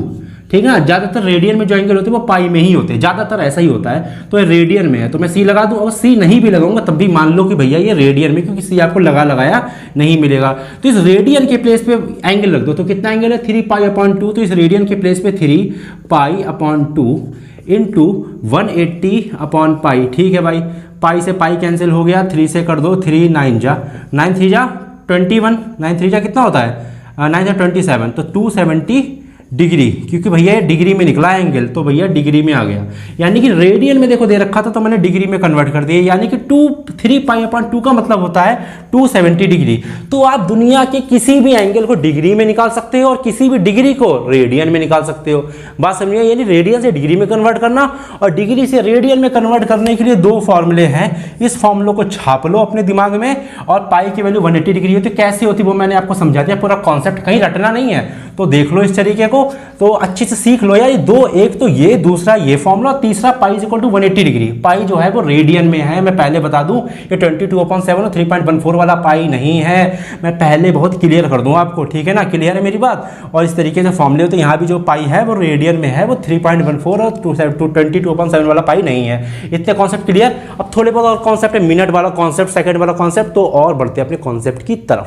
Speaker 1: ठीक है ना। ज्यादातर रेडियन में जो एंगल होते हैं वो पाई में ही होते हैं, ज्यादातर ऐसा ही होता है। तो ये रेडियन में है तो मैं सी लगा दूं, और सी नहीं भी लगाऊंगा तब भी मान लो कि भैया ये रेडियन में, क्योंकि सी आपको लगाया नहीं मिलेगा। तो इस रेडियन के प्लेस पे एंगल रख दो, तो कितना एंगल है 3π/2। तो इस रेडियन के प्लेस पे 3π/2 इंटू 180/π। ठीक है भाई, पाई से पाई कैंसिल हो गया, 3 से कर दो, 3 9 जा 9 3 जा 21, 9 3 जा कितना होता है 9 जा 27, तो 270 डिग्री, क्योंकि भैया ये डिग्री में निकला एंगल तो भैया डिग्री में आ गया। यानी कि रेडियन में देखो दे रखा था तो मैंने डिग्री में कन्वर्ट कर दिया, यानी कि 3π/2 का मतलब होता है 270 डिग्री। तो आप दुनिया के किसी भी एंगल को डिग्री में निकाल सकते हो और किसी भी डिग्री को रेडियन में निकाल सकते हो, बात समझिए। यानी रेडियन से डिग्री में कन्वर्ट करना और डिग्री से रेडियन में कन्वर्ट करने के लिए दो फॉर्मूले हैं। इस फॉर्मूलों को छाप लो अपने दिमाग में, और पाई की वैल्यू 180 डिग्री होती है, कैसे होती है वो मैंने आपको समझा दिया, पूरा कॉन्सेप्ट कहीं रटना नहीं है। तो देख लो इस तरीके को, तो अच्छे से सीख लो यार। दो, एक तो ये, दूसरा ये फॉर्मूला, तीसरा pi is equal to 180 degree. Pi जो है वो रेडियन में है, मैं पहले बता दूं, ये 22/7 और 3.14 वाला पाई नहीं है, मैं पहले बहुत क्लियर कर दूं आपको, ठीक है ना। क्लियर है मेरी बात। और इस तरीके से फॉर्मूले होते हैं, यहाँ भी जो पाई है वो रेडियन में है, वो 3.14 और 22/7 वाला पाई नहीं है। इतने कॉन्सेप्ट क्लियर। अब थोड़े बहुत और कॉन्सेप्ट है, मिनट वाला कॉन्सेप्ट, सेकंड वाला कॉन्सेप्ट, तो और बढ़ते हैं अपने कॉन्सेप्ट की तरफ।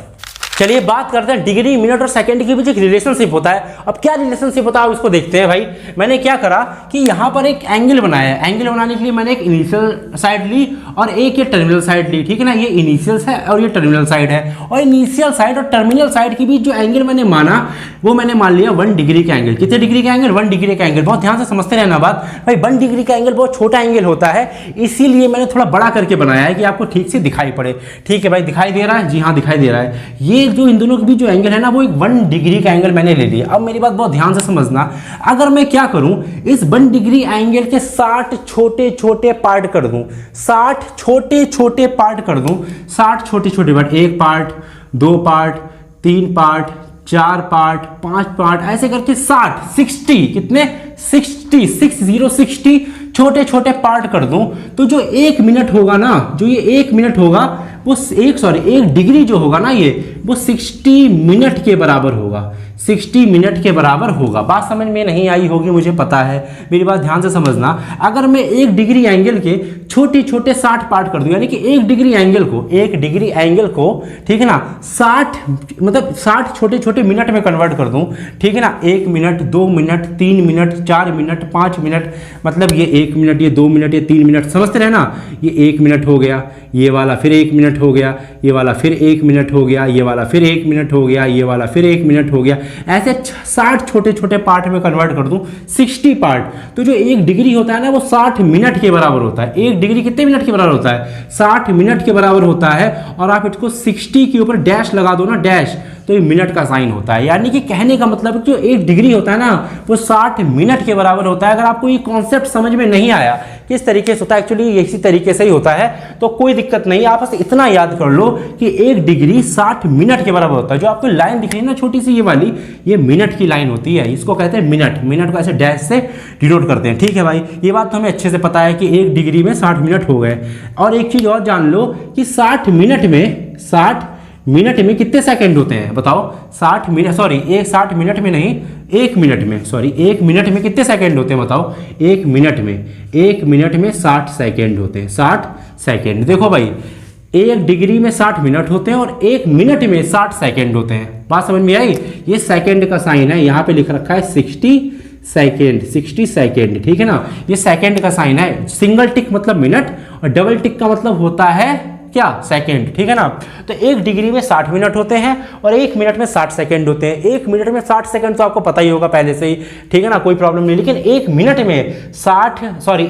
Speaker 1: चलिए बात करते हैं डिग्री, मिनट और सेकंड के बीच एक रिलेशनशिप होता है। अब क्या रिलेशनशिप होता है उसको देखते हैं भाई। मैंने क्या करा कि यहाँ पर एक एंगल बनाया है, एंगल बनाने के लिए मैंने एक इनिशियल साइड ली और एक ये टर्मिनल साइड ली, ठीक है ना। ये इनिशियल है और ये टर्मिनल साइड है, और इनिशियल साइड और टर्मिनल साइड के बीच जो एंगल मैंने माना वो मैंने मान लिया 1 डिग्री का एंगल। कितने डिग्री का एंगल? 1 डिग्री का एंगल। बहुत ध्यान से समझते रहना बात भाई, 1 डिग्री का एंगल बहुत छोटा एंगल होता है, इसीलिए मैंने थोड़ा बड़ा करके बनाया है कि आपको ठीक से दिखाई पड़े। ठीक है भाई, दिखाई दे रहा है? जी हाँ दिखाई दे रहा है। ये जो इन दोनों के बीच जो एंगल है ना वो एक 1 डिग्री का एंगल मैंने ले लिया। अब मेरी बात बहुत ध्यान से समझना, अगर मैं क्या करूं, इस 1 डिग्री एंगल के 60 छोटे छोटे पार्ट कर दूं, 60 छोटे छोटे पार्ट कर दूं, 60 छोटे छोटे part, 1 part, 2 part, 3 part, 4 part, 5 part, ऐसे करके 60 कितने 60 छोटे छोटे पार्ट कर दूं, तो जो 1 मिनट होगा ना, जो ये 1 मिनट होगा वो 1 डिग्री जो होगा ना ये वो 60 मिनट के बराबर होगा, 60 मिनट के बराबर होगा। बात समझ में नहीं आई होगी मुझे पता है, मेरी बात ध्यान से समझना। अगर मैं 1 डिग्री एंगल के छोटे छोटे 60 पार्ट कर दूं, यानी कि 1 डिग्री एंगल को ठीक है ना 60 छोटे छोटे मिनट में कन्वर्ट कर दूं, ठीक है ना। 1 minute, 2 minute, 3 minute, 4 minute, 5 minute, मतलब ये 1 मिनट, ये 2 मिनट, ये 3 मिनट, समझते रहना। ये 1 मिनट हो गया, ये वाला फिर 1 मिनट हो गया, ये वाला फिर 1 मिनट हो गया, ये वाला फिर 1 मिनट हो गया, ये वाला फिर 1 मिनट हो गया, ऐसे 60 छोटे छोटे पार्ट में कन्वर्ट कर दूं 60 पार्ट, तो जो 1 डिग्री होता है ना वो 60 मिनट के बराबर होता है। 1 डिग्री कितने मिनट के बराबर होता है? 60 मिनट के बराबर होता है। और आप इसको 60 के ऊपर डैश लगा दो ना, डैश, तो ये मिनट का साइन होता है। यानी कि कहने का मतलब जो 1 डिग्री होता है ना वो 60 मिनट के बराबर होता है। अगर आपको ये कॉन्सेप्ट समझ में नहीं आया किस तरीके से होता है, एक्चुअली इसी तरीके से ही होता है, तो कोई दिक्कत नहीं, आप बस इतना याद कर लो कि 1 डिग्री 60 मिनट के बराबर होता है। जो आपको लाइन दिख रही है ना छोटी सी ये वाली, ये मिनट की लाइन होती है, इसको कहते हैं मिनट। मिनट को ऐसे डैश से डिनोट करते हैं, ठीक है भाई। ये बात तो हमें अच्छे से पता है कि 1 डिग्री में 60 मिनट हो गए। और एक चीज और जान लो कि 60 मिनट में कितने सेकंड होते हैं बताओ? 60 मिनट, सॉरी 60 मिनट में नहीं, 1 मिनट में, सॉरी 1 मिनट में कितने सेकंड होते हैं बताओ? 1 मिनट में 60 सेकंड होते हैं, 60 सेकंड। देखो भाई 1 डिग्री में 60 मिनट होते हैं और 1 मिनट में 60 सेकंड होते हैं। बात समझ में आई? ये सेकंड का साइन है, यहाँ पे लिख रखा है 60 सेकेंड, ठीक है ना। ये सेकंड का साइन है। सिंगल टिक मतलब मिनट और डबल टिक का मतलब होता है क्या? सेकंड, ठीक है ना। तो 1 डिग्री में 60 मिनट होते हैं और 1 मिनट में 60 सेकंड होते हैं। 1 मिनट में 60 सेकंड तो आपको पता ही होगा पहले से ही, ठीक है ना, कोई प्रॉब्लम नहीं। लेकिन 1 मिनट में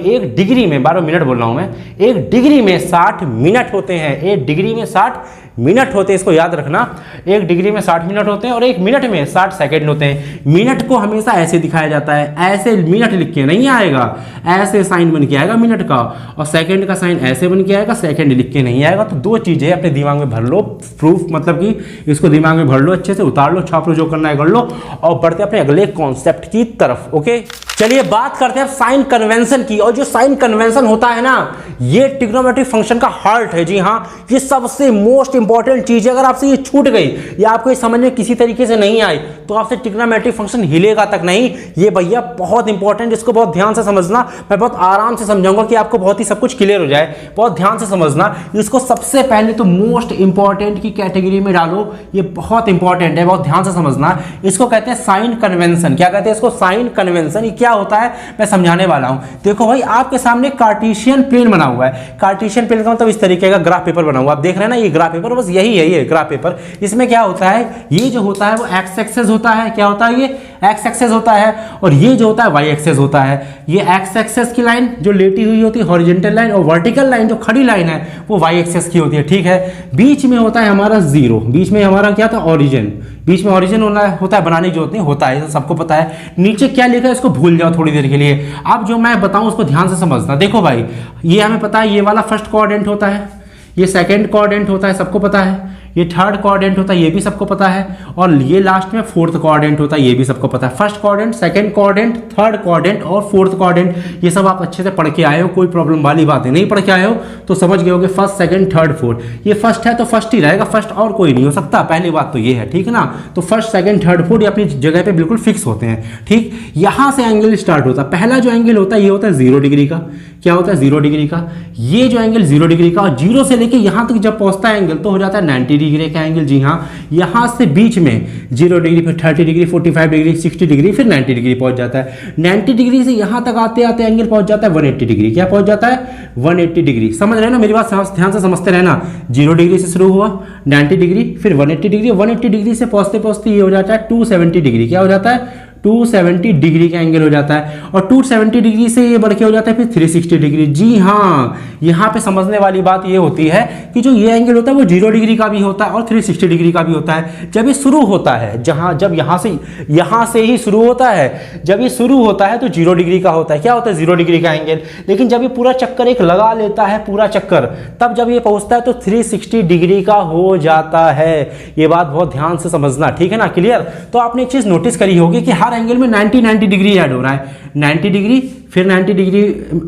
Speaker 1: 1 डिग्री में, 12 मिनट बोल रहा हूं मैं, 1 डिग्री में 60 मिनट होते हैं। 1 डिग्री में 60 मिनट होते हैं, इसको याद रखना। 1 डिग्री में 60 मिनट होते हैं और 1 मिनट में 60 सेकंड होते हैं। मिनट को हमेशा ऐसे दिखाया जाता है, ऐसे मिनट लिख के नहीं आएगा, ऐसे साइन बन के आएगा मिनट का, और सेकंड का साइन ऐसे बन के आएगा, सेकंड लिख के नहीं आएगा। तो 2 चीजें अपने दिमाग में भर लो, प्रूफ मतलब कि इसको दिमाग में भर लो, अच्छे से उतार लो, छाप लो, जो करना है कर लो, और बढ़ते अपने अगले कॉन्सेप्ट की तरफ। ओके, चलिए बात करते हैं साइन कन्वेंशन की। और जो साइन कन्वेंशन होता है ना, ये ट्रिग्नोमेट्रिक फंक्शन का हार्ट है। जी हाँ, ये सबसे मोस्ट इंपॉर्टेंट चीज है। अगर आपसे ये छूट गई या आपको ये समझ में किसी तरीके से नहीं आई तो आपसे ट्रिग्नोमेट्रिक फंक्शन हिलेगा तक नहीं। ये भैया बहुत इंपॉर्टेंट, इसको बहुत ध्यान से समझना। मैं बहुत आराम से समझाऊंगा कि आपको बहुत ही सब कुछ क्लियर हो जाए। बहुत ध्यान से समझना इसको। सबसे पहले तो मोस्ट इंपॉर्टेंट की कैटेगरी में डालो, ये बहुत इंपॉर्टेंट है, बहुत ध्यान से समझना। इसको कहते हैं साइन कन्वेंशन। क्या कहते हैं इसको? Sine convention. ये क्या होता है मैं समझाने वाला हूं। देखो भाई, आपके सामने कार्टेशियन प्लेन बना हुआ है। कार्टेशियन प्लेन का मतलब इस तरीके का ग्राफ पेपर बना हुआ, आप देख रहे हैं ना, ये ग्राफ पेपर, बस यही है ये ग्राफ पेपर। इसमें क्या होता है, ये जो होता है वो एक्स एक्सेस होता है। क्या होता है? ये एक्स एक्सेस होता है। और ये जो होता है वाई एक्सेस होता है। ये एक्स एक्सेस की लाइन जो लेटी हुई होती है हॉरिजॉन्टल लाइन, और वर्टिकल लाइन जो खड़ी लाइन है वो वाई एक्सेस की होती है, ठीक है। बीच में होता है हमारा 0, बीच में हमारा क्या था? ऑरिजिन। बीच में ऑरिजिन होता है, बनाने की जरूरत नहीं, होता है, सबको पता है। नीचे क्या लिखा है इसको भूल जाओ थोड़ी देर के लिए। अब जो मैं बताऊं उसको ध्यान से समझना। देखो भाई, ये हमें पता है, ये वाला फर्स्ट कोऑर्डिनेट होता है, ये सेकंड कोऑर्डिनेट होता है, सबको पता है। ये थर्ड कोऑर्डिनेट होता है, ये भी सबको पता है। और ये लास्ट में फोर्थ कोऑर्डिनेट होता है, ये भी सबको पता है। First coordinate, second coordinate, third coordinate और फोर्थ कोऑर्डिनेट, ये सब आप अच्छे से पढ़ के आए हो, कोई प्रॉब्लम वाली बात है। नहीं पढ़ के आए हो तो समझ गए होगे फर्स्ट, सेकंड, थर्ड, फोर्थ। ये फर्स्ट है तो फर्स्ट ही रहेगा, फर्स्ट और कोई नहीं हो सकता, पहली बात तो ये है, ठीक है ना। तो फर्स्ट, सेकंड, थर्ड, फोर्थ ये अपनी जगह पे बिल्कुल फिक्स होते हैं, ठीक। यहां से एंगल स्टार्ट होता है। पहला जो एंगल होता है ये होता है 0 डिग्री का। क्या होता है? 0 डिग्री का। ये जो एंगल 0 डिग्री का, और 0 से लेके यहां तक जब पहुंचता है एंगल तो हो जाता है 90 डिग्री का एंगल। जी हाँ, यहां से बीच में 0 डिग्री, फिर 30 डिग्री, 45 डिग्री, 60 डिग्री, फिर 90 डिग्री पहुंच जाता है। 90 डिग्री से यहां तक आते आते एंगल पहुंच जाता है 180 डिग्री। क्या पहुंच जाता है? 180 डिग्री। समझ रहे हो ना मेरी बात? ध्यान से समझते रहना। 0 डिग्री से शुरू हुआ, 90 डिग्री, फिर 180 डिग्री, 180 डिग्री से पहुंचते पहुंचते ये हो जाता है 270 डिग्री। क्या हो जाता है? 270 डिग्री का एंगल हो जाता है। और 270 डिग्री से ये बढ़ के हो जाता है फिर 360 डिग्री। जी हाँ, यहाँ पे समझने वाली बात ये होती है कि जो ये एंगल होता है वो 0 डिग्री का भी होता है और 360 डिग्री का भी होता है। जब ये शुरू होता है, जब यहाँ से ही शुरू होता है, जब ये शुरू होता है तो 0 डिग्री का होता है। क्या होता है? 0 डिग्री का एंगल। लेकिन जब ये पूरा चक्कर एक लगा लेता है, पूरा चक्कर, तब जब ये पहुंचता है तो 360 डिग्री का हो जाता है। ये बात बहुत ध्यान से समझना, ठीक है ना? क्लियर? तो आपने एक चीज नोटिस करी होगी कि एंगल में 90 डिग्री ऐड हो रहा है। 90 डिग्री, फिर 90 डिग्री,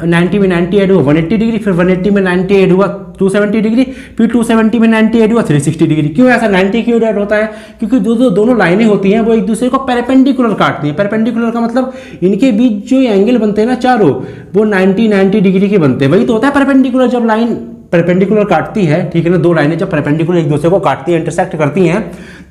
Speaker 1: 90 में 90 ऐड हुआ 180 डिग्री, फिर 180 में 90 ऐड हुआ 270 डिग्री, फिर 270 में 90 ऐड हुआ 360 डिग्री। क्यों ऐसा 90 क्यों ऐड होता है? क्योंकि दोनों लाइनें होती हैं वो एक दूसरे को पेरपेंडिकुलर काटती हैं। पेरपेंडिकुलर का मतलब इनके बीच जो एंगल बनते हैं ना चारों, वो 90 डिग्री के बनते हैं। वही तो होता है पेरपेंडिकुलर। जब लाइन परपेंडिकुलर काटती है, ठीक है ना, 2 लाइनें जब परपेंडिकुलर एक दूसरे को काटती है, इंटरसेक्ट करती हैं,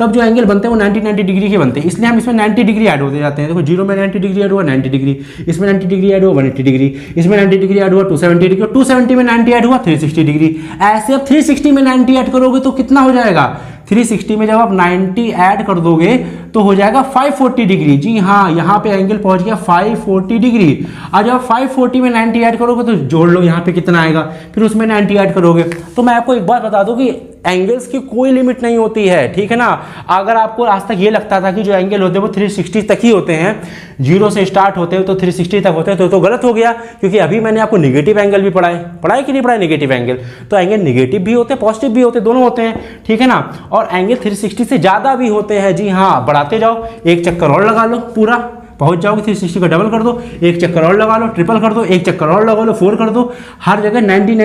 Speaker 1: तब जो एंगल बनते हैं वो 90 डिग्री के बनते हैं। इसलिए हम इसमें 90 डिग्री ऐड होते जाते हैं। देखो 0 में 90 डिग्री ऐड हुआ 90 डिग्री, इसमें 90 डिग्री ऐड हुआ 180 डिग्री, इसमें 90 डिग्री ऐड हुआ 270 डिग्री, 270 में 90 ऐड हुआ 360 डिग्री। ऐसे अब 360 में 90 ऐड करोगे तो कितना हो जाएगा? 360 में जब आप 90 ऐड कर दोगे तो हो जाएगा 540 डिग्री। जी हाँ, यहाँ पे एंगल पहुंच गया 540 डिग्री। और जब 540 में 90 ऐड करोगे तो जोड़ लो यहाँ पे कितना आएगा, फिर उसमें 90 ऐड करोगे। तो मैं आपको एक बात बता दूं कि एंगल्स की कोई लिमिट नहीं होती है, ठीक है ना। अगर आपको आज तक ये लगता था कि जो एंगल होते हैं वो 360 तक ही होते हैं, 0 से स्टार्ट होते हैं तो 360 तक होते हैं, तो गलत हो गया। क्योंकि अभी मैंने आपको नेगेटिव एंगल भी पढ़ाया कि नहीं पढ़ाया, नेगेटिव एंगल। तो एंगल नेगेटिव भी होते हैं, पॉजिटिव भी होते हैं, दोनों होते हैं, ठीक है ना। और एंगल 360 से ज़्यादा भी होते हैं। जी हाँ, बढ़ाते जाओ, एक चक्कर और लगा लो, पूरा पहुंच जाओगे 360 का डबल कर दो, एक चक्कर और लगा लो, ट्रिपल कर दो, एक चक्कर और लगा लो, 4 कर दो, हर जगह 90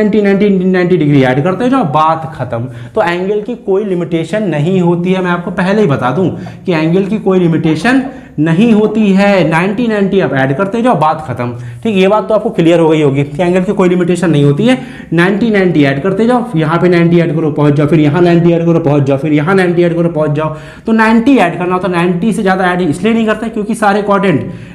Speaker 1: डिग्री ऐड करते जाओ, बात खत्म। तो एंगल की कोई लिमिटेशन नहीं होती है। मैं आपको पहले ही बता दूं कि एंगल की कोई लिमिटेशन नहीं होती है। 90 आप ऐड करते जाओ, बात खत्म। ठीक, ये बात तो आपको क्लियर हो गई होगी कि एंगल की कोई लिमिटेशन नहीं होती है। 90 ऐड करते जाओ, यहाँ पे 90 ऐड करो, पहुंच जाओ, फिर यहाँ 90 ऐड करो, पहुंच जाओ, फिर यहाँ 90 ऐड करो, पहुंच जाओ। तो 90 ऐड करना होता है। 90 से ज़्यादा ऐड इसलिए नहीं करते क्योंकि सारे क्वाड्रेंट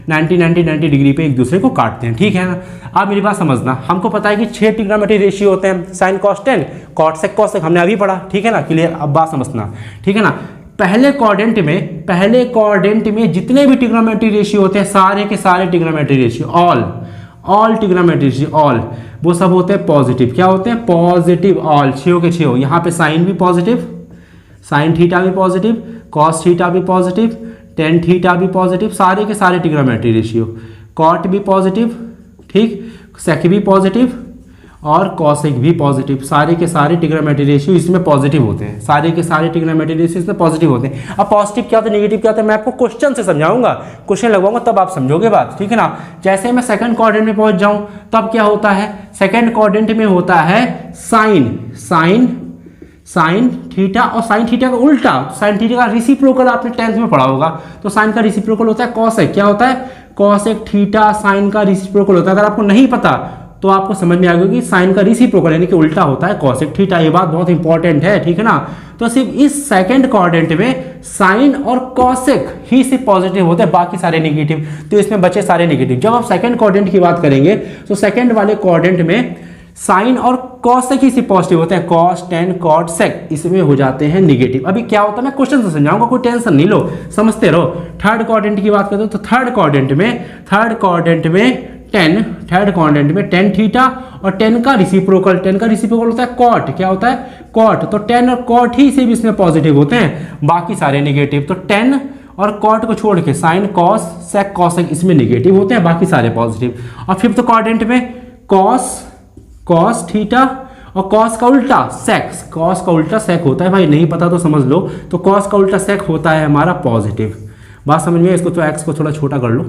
Speaker 1: 90 डिग्री पे एक दूसरे को काटते हैं, ठीक है ना। आप मेरी बात समझना, हमको पता है कि 6 ट्रिग्नोमेट्री रेशियो होते हैं, sine cos tan, cot sec cosec, हमने अभी पढ़ा, ठीक है ना। क्लियर, अब बात समझना, ठीक है ना। पहले क्वाड्रेंट में जितने भी ट्रिग्नोमेट्री रेशियो होते हैं, सारे के सारे trigonometry ratio, all trigonometry ratio, all, वो सब होते हैं पॉजिटिव। क्या होते हैं? पॉजिटिव। ऑल, 6 के 6। यहाँ पे साइन भी पॉजिटिव, साइन थीटा भी पॉजिटिव, कॉस थीटा भी पॉजिटिव, टेन थीटा भी पॉजिटिव, सारे के सारे ट्रिग्नोमेट्री रेशियो, कॉट भी पॉजिटिव, ठीक, सेक भी पॉजिटिव और कॉसेक भी पॉजिटिव, सारे के सारे ट्रिग्नोमेट्री रेशियो इसमें पॉजिटिव होते हैं। सारे के सारे ट्रिग्नोमेट्री रेशियो इसमें पॉजिटिव होते हैं। अब पॉजिटिव क्या होता है, नेगेटिव क्या होता है, मैं आपको क्वेश्चन से समझाऊंगा, क्वेश्चन लगवाऊंगा, तब आप समझोगे बात, ठीक है ना। जैसे मैं सेकंड क्वाड्रेंट में पहुंच जाऊं तब क्या होता है, सेकंड क्वाड्रेंट में होता है साइन थीटा, और साइन थीटा का उल्टा, साइन थीटा का रेसिप्रोकल आपने 10th में पढ़ा होगा। तो साइन का रेसिप्रोकल होता है कॉसेक। क्या होता है? कॉसेक थीटा साइन का रेसिप्रोकल होता है। अगर आपको नहीं पता तो आपको समझ में आ गया कि साइन का रेसिप्रोकल यानी कि उल्टा होता है कॉसेक थीटा। ये बात बहुत इंपॉर्टेंट है, ठीक है ना। तो सिर्फ इस सेकंड क्वाड्रेंट में साइन और कॉसेक ही सिर्फ पॉजिटिव होते हैं, बाकी सारे नेगेटिव। तो इसमें बचे सारे नेगेटिव। जब आप सेकंड क्वाड्रेंट की बात करेंगे तो सेकंड वाले क्वाड्रेंट में साइन और कॉसेक ही सिर्फ पॉजिटिव होते हैं, कॉस टेन कॉट सेक इसमें हो जाते हैं नेगेटिव। अभी क्या होता है मैं क्वेश्चन से समझाऊंगा, कोई टेंशन नहीं लो, समझते रहो। थर्ड क्वाड्रेंट की बात करते हो तो थर्ड क्वाड्रेंट में टेन थीटा और 10 का रेसिप्रोकल होता है कॉट। क्या होता है? कॉट। तो 10 और कॉट ही सिर्फ इसमें पॉजिटिव होते हैं, बाकी सारे नेगेटिव। तो 10 और कॉट को छोड़ के साइन कॉस सेक कॉसेक इसमें नेगेटिव होते हैं, बाकी सारे पॉजिटिव। और फिफ्थ क्वाड्रेंट में कॉस थीटा और कॉस का उल्टा सेक, कॉस का उल्टा सेक होता है, भाई नहीं पता तो समझ लो। तो कॉस का उल्टा सेक होता है हमारा पॉजिटिव। बात समझ में? इसको तो एक्स को थोड़ा छोटा कर लो,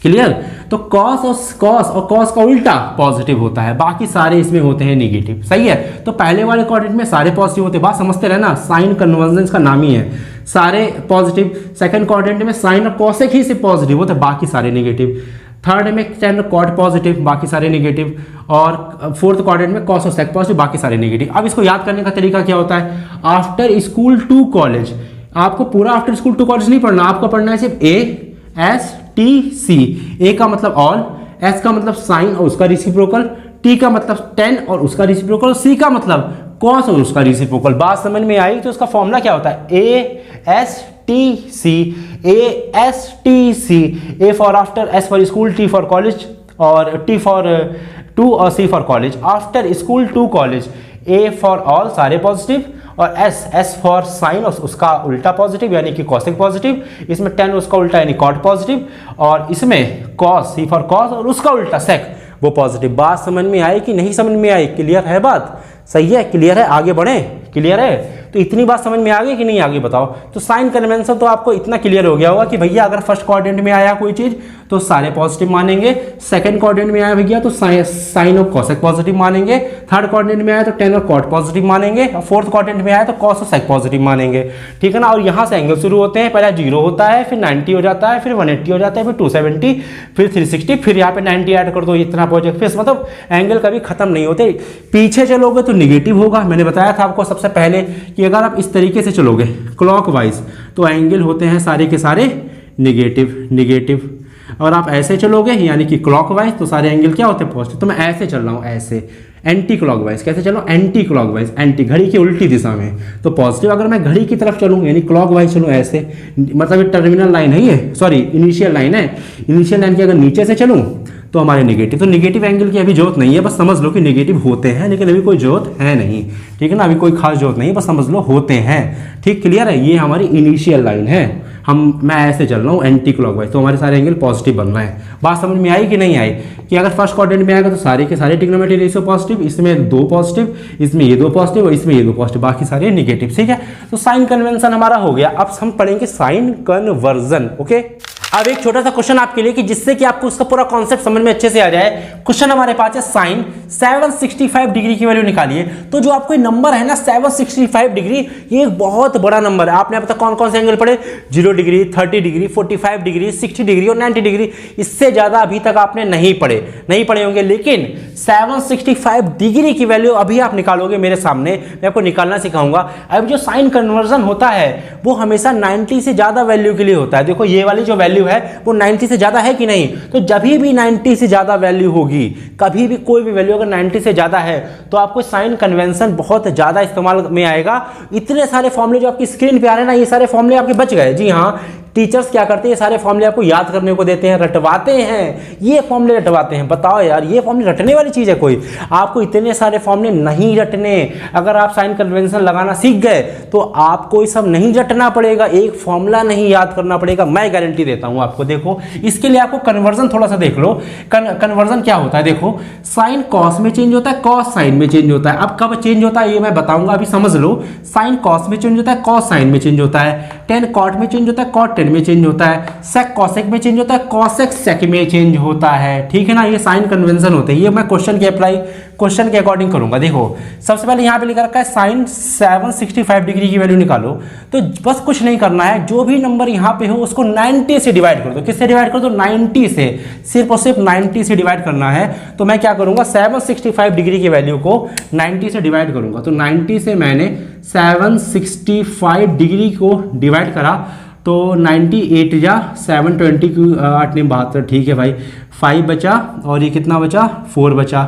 Speaker 1: क्लियर। तो कॉस का उल्टा पॉजिटिव होता है, बाकी सारे इसमें होते हैं नेगेटिव, सही है। तो पहले वाले क्वाड्रेंट में सारे पॉजिटिव होते हैं, बात समझते रहना, साइन कन्वर्जेंस का नाम ही है, सारे पॉजिटिव। सेकंड क्वाड्रेंट में साइन और कॉसेक ही सिर्फ पॉजिटिव होते हैं, बाकी सारे नेगेटिव। थर्ड में टेन कॉट पॉजिटिव, बाकी सारे नेगेटिव। और फोर्थ क्वाड्रेंट में कॉस और सेक पॉजिटिव, बाकी सारे नेगेटिव। अब इसको याद करने का तरीका क्या होता है? आफ्टर स्कूल टू कॉलेज, आपको पूरा आफ्टर स्कूल टू कॉलेज नहीं पढ़ना, आपको पढ़ना है सिर्फ ASTC। ए का मतलब ऑल, एस का मतलब साइन और उसका रेसिप्रोकल, टी का मतलब 10 और उसका रेसिप्रोकल, सी का मतलब कॉस और उसका रेसिप्रोकल। बात समझ में आई? तो उसका फॉर्मूला क्या होता है? ASTC, A for after, S for school, T for college और टी फॉर टू और C for college. After school to college, A for all सारे पॉजिटिव और एस फॉर साइन और उसका उल्टा पॉजिटिव यानी कि कॉसेक पॉजिटिव। इसमें 10 उसका उल्टा यानी कॉट पॉजिटिव और इसमें कॉस, सी फॉर कॉस और उसका उल्टा सेक वो पॉजिटिव। बात समझ में आई कि नहीं समझ में आई? क्लियर है बात? सही है, क्लियर है, आगे बढ़े, क्लियर है। तो इतनी बात समझ में आ गई कि नहीं आगे बताओ। तो साइन कन्वेंशन तो आपको इतना क्लियर हो गया होगा कि भैया अगर फर्स्ट क्वाड्रेंट में आया कोई चीज तो सारे पॉजिटिव मानेंगे, सेकंड क्वाड्रेंट में आया भैया तो साइन और कॉसेक पॉजिटिव मानेंगे, थर्ड क्वाड्रेंट में आया तो टेन और कॉट पॉजिटिव मानेंगे, और फोर्थ क्वाड्रेंट में आया तो कॉस और सेक पॉजिटिव मानेंगे, ठीक है ना। और यहाँ से एंगल शुरू होते हैं, पहले 0 होता है, फिर 90 हो जाता है, फिर 180 हो जाता है, फिर 270, फिर 360, फिर यहाँ पे 90 ऐड कर दो, इतना पॉजिटिव। फिर मतलब एंगल कभी खत्म नहीं होते। पीछे चलोगे तो निगेटिव होगा। मैंने बताया था आपको सबसे पहले कि अगर आप इस तरीके से चलोगे क्लॉकवाइज तो एंगल होते हैं सारे के सारे नेगेटिव। अगर आप ऐसे चलोगे यानी कि क्लॉकवाइज तो सारे एंगल क्या होते हैं पॉजिटिव। तो मैं ऐसे चल रहा हूँ, ऐसे एंटी क्लॉकवाइज। कैसे चलो? एंटी क्लॉकवाइज, एंटी घड़ी की उल्टी दिशा में तो पॉजिटिव। अगर मैं घड़ी की तरफ चलूँ यानी क्लॉकवाइज चलूँ ऐसे, मतलब ये टर्मिनल लाइन है, ये सॉरी इनिशियल लाइन है। इनिशियल लाइन की अगर नीचे से चलूँ तो हमारे नेगेटिव। तो नेगेटिव एंगल की अभी जरूरत नहीं है, बस समझ लो कि नेगेटिव होते हैं, लेकिन अभी कोई जरूरत है नहीं, ठीक है ना। अभी कोई खास जरूरत नहीं, बस समझ लो होते हैं, ठीक, क्लियर है। ये हमारी इनिशियल लाइन है, मैं ऐसे चल रहा हूँ एंटी क्लॉकवाइज, तो हमारे सारे एंगल पॉजिटिव बन रहे हैं। बात समझ में आई कि नहीं आई? कि अगर फर्स्ट क्वाड्रेंट में आएगा तो सारे के सारे ट्रिग्नोमेट्री रेशियो पॉजिटिव, इसमें 2 पॉजिटिव, इसमें ये 2 पॉजिटिव और इसमें ये 2 पॉजिटिव, बाकी सारे निगेटिव, ठीक है। तो साइन कन्वेंशन हमारा हो गया। अब हम पढ़ेंगे साइन कन्वर्जन, ओके। अब एक छोटा सा क्वेश्चन आपके लिए कि जिससे कि आपको उसका पूरा कॉन्सेप्ट समझ में अच्छे से आ जाए। क्वेश्चन हमारे पास है साइन 765 डिग्री की वैल्यू निकालिए। तो जो आपको नंबर है ना 765 डिग्री, ये एक बहुत बड़ा नंबर है। आपने अब तक कौन कौन से एंगल पढ़े? 0 डिग्री, 30 डिग्री, 45 डिग्री, 60 डिग्री और 90 डिग्री। इससे ज्यादा अभी तक आपने नहीं पढ़े होंगे, लेकिन 765 डिग्री की वैल्यू अभी आप निकालोगे मेरे सामने, मैं आपको निकालना सिखाऊंगा। अब जो साइन कन्वर्जन होता है वो हमेशा 90 से ज्यादा वैल्यू के लिए होता है। देखो ये वाली जो वैल्यू है वो 90 से ज्यादा है कि नहीं? तो जब भी 90 से ज्यादा वैल्यू होगी, कभी भी कोई भी वैल्यू अगर 90 से ज्यादा है तो आपको साइन कन्वेंशन बहुत ज्यादा इस्तेमाल में आएगा। इतने सारे फॉर्मूले जो आपकी स्क्रीन पे आ रहे हैं ना, ये सारे फॉर्मूले आपके बच गए। जी हाँ, टीचर्स क्या करते हैं, ये सारे फॉर्मूले आपको याद करने को देते हैं, रटवाते हैं, ये फॉर्मूले रटवाते हैं। बताओ यार, ये फॉर्मूले रटने वाली चीज है कोई? आपको इतने सारे फॉर्मूले नहीं रटने। अगर आप साइन कन्वेंशन लगाना सीख गए तो आपको ये सब नहीं रटना पड़ेगा, एक फॉर्मूला नहीं याद करना पड़ेगा, मैं गारंटी देता हूं आपको। देखो इसके लिए आपको कन्वर्जन थोड़ा सा देख लो। कन्वर्जन क्या होता है? देखो साइन कॉस में चेंज होता है, कॉस साइन में चेंज होता है। अब कब चेंज होता है ये मैं बताऊंगा, अभी समझ लो। साइन कॉस में चेंज होता है, कॉस साइन में चेंज होता है, टेन कॉट में चेंज होता है, कॉट टेन में चेंज होता है, सेक कॉसेक में चेंज होता है, कॉसेक सेक में चेंज होता है, ठीक है ना। ये साइन कन्वेंशन होते हैं। ये मैं क्वेश्चन के अकॉर्डिंग करूंगा। देखो सबसे पहले यहां पे लिखा रखा है साइन 765 डिग्री की वैल्यू निकालो। तो बस कुछ नहीं करना है, जो भी नंबर यहां पे हो उसको 90 से डिवाइड कर दो। किससे डिवाइड कर दो? 90 से, सिर्फ और सिर्फ 90 से डिवाइड करना है। तो मैं क्या करूंगा, 765 डिग्री की वैल्यू को 90 से डिवाइड करूंगा। तो 90 से मैंने 765 डिग्री को डिवाइड करा तो 98 या 720 की 8 ने 72, ठीक है भाई। 5 बचा और ये कितना बचा? 4 बचा,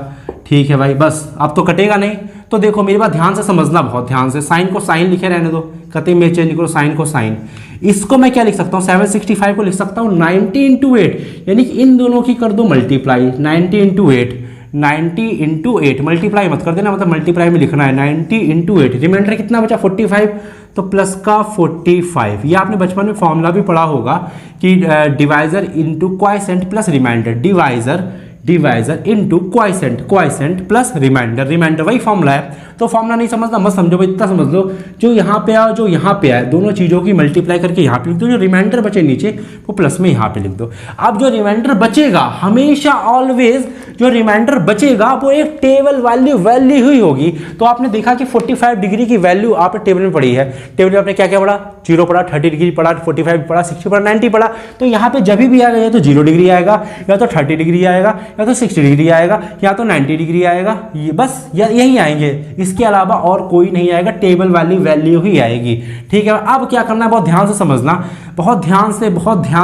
Speaker 1: ठीक है भाई। बस अब तो कटेगा नहीं। तो देखो मेरी बात ध्यान से समझना, बहुत ध्यान से। साइन को साइन लिखे रहने दो, कतई में चेंज करो, साइन को साइन। इसको मैं क्या लिख सकता हूँ? 765 को लिख सकता हूँ 90 × 8, यानी कि इन दोनों की कर दो मल्टीप्लाई। 90 × 8, 90 × 8 मल्टीप्लाई मत कर देना, मतलब मल्टीप्लाई में लिखना है। 90 × 8, रिमाइंडर कितना बचा? 45, तो प्लस का 45। ये आपने बचपन में फॉर्मूला भी पढ़ा होगा कि divisor into quotient plus remainder, divisor into quotient plus remainder वही फॉर्मूला है। तो फॉर्मूला नहीं समझना मत समझो भाई, इतना समझ लो जो यहाँ पे आया जो यहाँ पे आया, दोनों चीज़ों की मल्टीप्लाई करके यहाँ पे लिख दो। जो रिमाइंडर बचे नीचे वो प्लस में यहाँ पे लिख दो। अब जो रिमाइंडर बचेगा, हमेशा ऑलवेज जो रिमाइंडर बचेगा वो एक टेबल वैल्यू हुई होगी। तो आपने देखा कि 45 डिग्री की वैल्यू आपने टेबल में पढ़ी है। टेबल में आपने क्या क्या पढ़ा? 0 पढ़ा, 30 डिग्री पढ़ा, 45 पढ़ा, 60 पढ़ा, 90 पढ़ा। तो यहाँ पे जब भी आएगा या तो 0 डिग्री आएगा, या तो 30 डिग्री आएगा, या तो 60 डिग्री आएगा, या तो 90 डिग्री आएगा। ये बस यही आएंगे, इसके अलावा और कोई नहीं आएगा। टेबल वाली वैल्यू ही आएगी, ठीक है। अब क्या करना है, बहुत ध्यान से समझना, बहुत ध्यान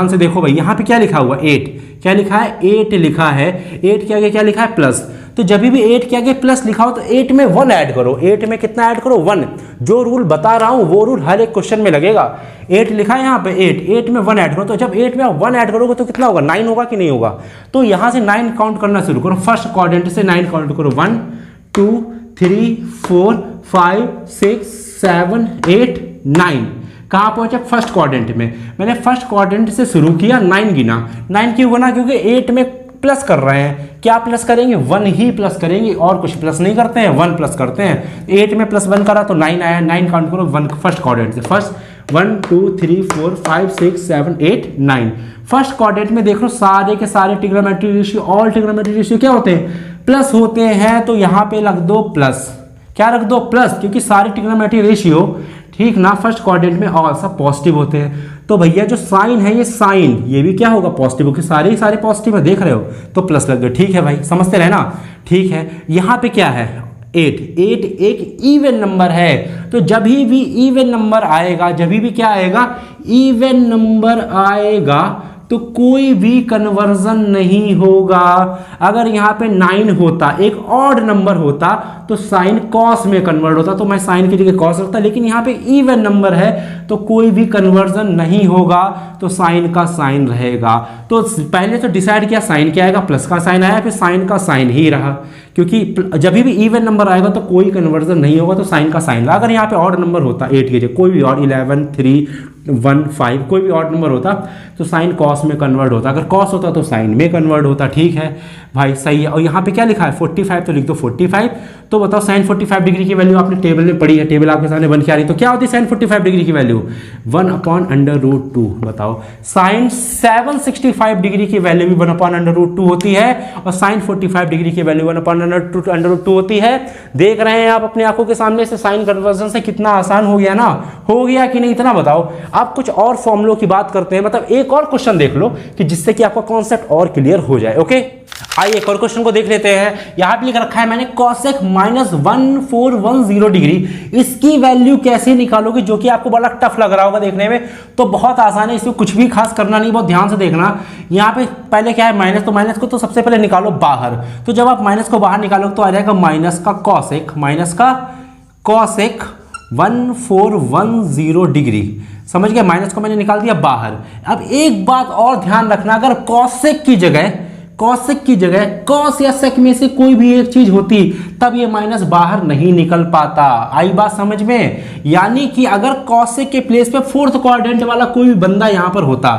Speaker 1: से देखो भाई। यहाँ पे क्या लिखा हुआ? 8, क्या लिखा है? 8 लिखा है। 8 के आगे क्या लिखा है? प्लस। तो जब भी 8 के आगे प्लस लिखा हो तो 8 में 1 ऐड करो। 8 में कितना ऐड करो? 1। जो रूल बता रहा हूं वो रूल हर एक क्वेश्चन में लगेगा। 8 लिखा है यहाँ पे, 8 में 1 ऐड करो। तो जब 8 में 1 ऐड करोगे तो कितना होगा? 9 होगा कि नहीं होगा? तो यहाँ से 9 काउंट करना शुरू करो। फर्स्ट क्वाड्रेंट से 9 काउंट करो। 1 2 3 4 5 6 7 8 9। कहाँ पहुंचे? फर्स्ट क्वाड्रेंट में। मैंने फर्स्ट क्वाड्रेंट से शुरू किया, 9 गिना। 9 क्यों गिना? क्योंकि 8 में प्लस कर रहे हैं। क्या प्लस करेंगे? 1 ही प्लस करेंगे, और कुछ प्लस नहीं करते हैं, 1 प्लस करते हैं। 8 में प्लस 1 करा तो 9 आया। 9 काउंट करो 1 फर्स्ट क्वाड्रेंट से। फर्स्ट 1 2 3 4 5 6 7 8 9। फर्स्ट क्वाड्रेंट में देख लो सारे के सारे trigonometry ratio, all trigonometry ratio क्या होते हैं? प्लस होते हैं। तो यहाँ पे रख दो प्लस। क्या रख दो? प्लस, क्योंकि सारे ट्रिग्नोमेट्री रेशियो, ठीक ना, फर्स्ट क्वाड्रेंट में ऑल सब पॉजिटिव होते हैं। तो भैया जो साइन है, ये साइन ये भी क्या होगा? पॉजिटिव, क्योंकि सारे ही सारे पॉजिटिव है, देख रहे हो, तो प्लस लग गए। ठीक है भाई, समझते रहे ना? ठीक है। यहाँ पे क्या है? 8 एक इवन नंबर है। तो जब भी इवन नंबर आएगा, जब भी क्या आएगा? इवन नंबर आएगा तो कोई भी कन्वर्जन नहीं होगा। अगर यहाँ पे 9 होता, एक ऑड नंबर होता, तो साइन कॉस में कन्वर्ट होता, तो मैं साइन की जगह कॉस रखता, लेकिन यहाँ पे इवन नंबर है तो कोई भी कन्वर्जन नहीं होगा, तो साइन का साइन रहेगा। तो पहले तो डिसाइड किया साइन क्या आएगा, प्लस का साइन आया, फिर साइन का साइन ही रहा, क्योंकि जब भी इवन नंबर आएगा तो कोई कन्वर्जन नहीं होगा, तो साइन का साइन रहा। अगर यहाँ पे ऑड नंबर होता 8 की जगह कोई भी ऑड 11, 3, 1, 5 कोई भी ऑड नंबर होता तो साइन कॉस में कन्वर्ट होता, अगर कॉस होता तो साइन में कन्वर्ट होता। ठीक है भाई, सही है। और यहाँ पे क्या लिखा है 45, तो लिख दो 45। तो बताओ साइन 45 डिग्री की वैल्यू आपने टेबल में पढ़ी है, टेबल आपके सामने बन के आ रही, तो क्या होती है साइन 45 डिग्री की वैल्यू 1/√2। बताओ साइन 765 डिग्री की वैल्यू भी 1/√2 होती है, और साइन 45 डिग्री की वैल्यू 1/√2 होती है। देख रहे हैं आप अपनी आंखों के सामने से साइन कन्वर्जन से कितना आसान हो गया ना, हो गया कि नहीं, इतना बताओ। आप कुछ और फॉर्मूलों की बात करते हैं, मतलब एक और क्वेश्चन देख लो कि जिससे कि आपका कॉन्सेप्ट और क्लियर हो जाए। ओके, आइए एक और क्वेश्चन को देख लेते हैं। यहां पे लिख रखा है मैंने कॉसेक -1410 डिग्री, इसकी वैल्यू कैसे निकालोगे, जो कि आपको बड़ा टफ लग रहा होगा देखने में, तो बहुत आसान है, इसमें कुछ भी खास करना नहीं, बहुत ध्यान से देखना। यहाँ पे पहले क्या है माइनस, तो माइनस को तो सबसे पहले निकालो बाहर, तो जब आप माइनस को बाहर निकालोगे तो आ जाएगा माइनस का कॉसेक 1410 डिग्री। समझ गए, माइनस को मैंने निकाल दिया बाहर। अब एक बात और ध्यान रखना, अगर कॉसेक की जगह कॉस या सेक में से कोई भी एक चीज होती तब ये माइनस बाहर नहीं निकल पाता। आई बात समझ में, यानी कि अगर कॉसेक के प्लेस पे फोर्थ क्वाड्रेंट वाला कोई भी बंदा यहां पर होता,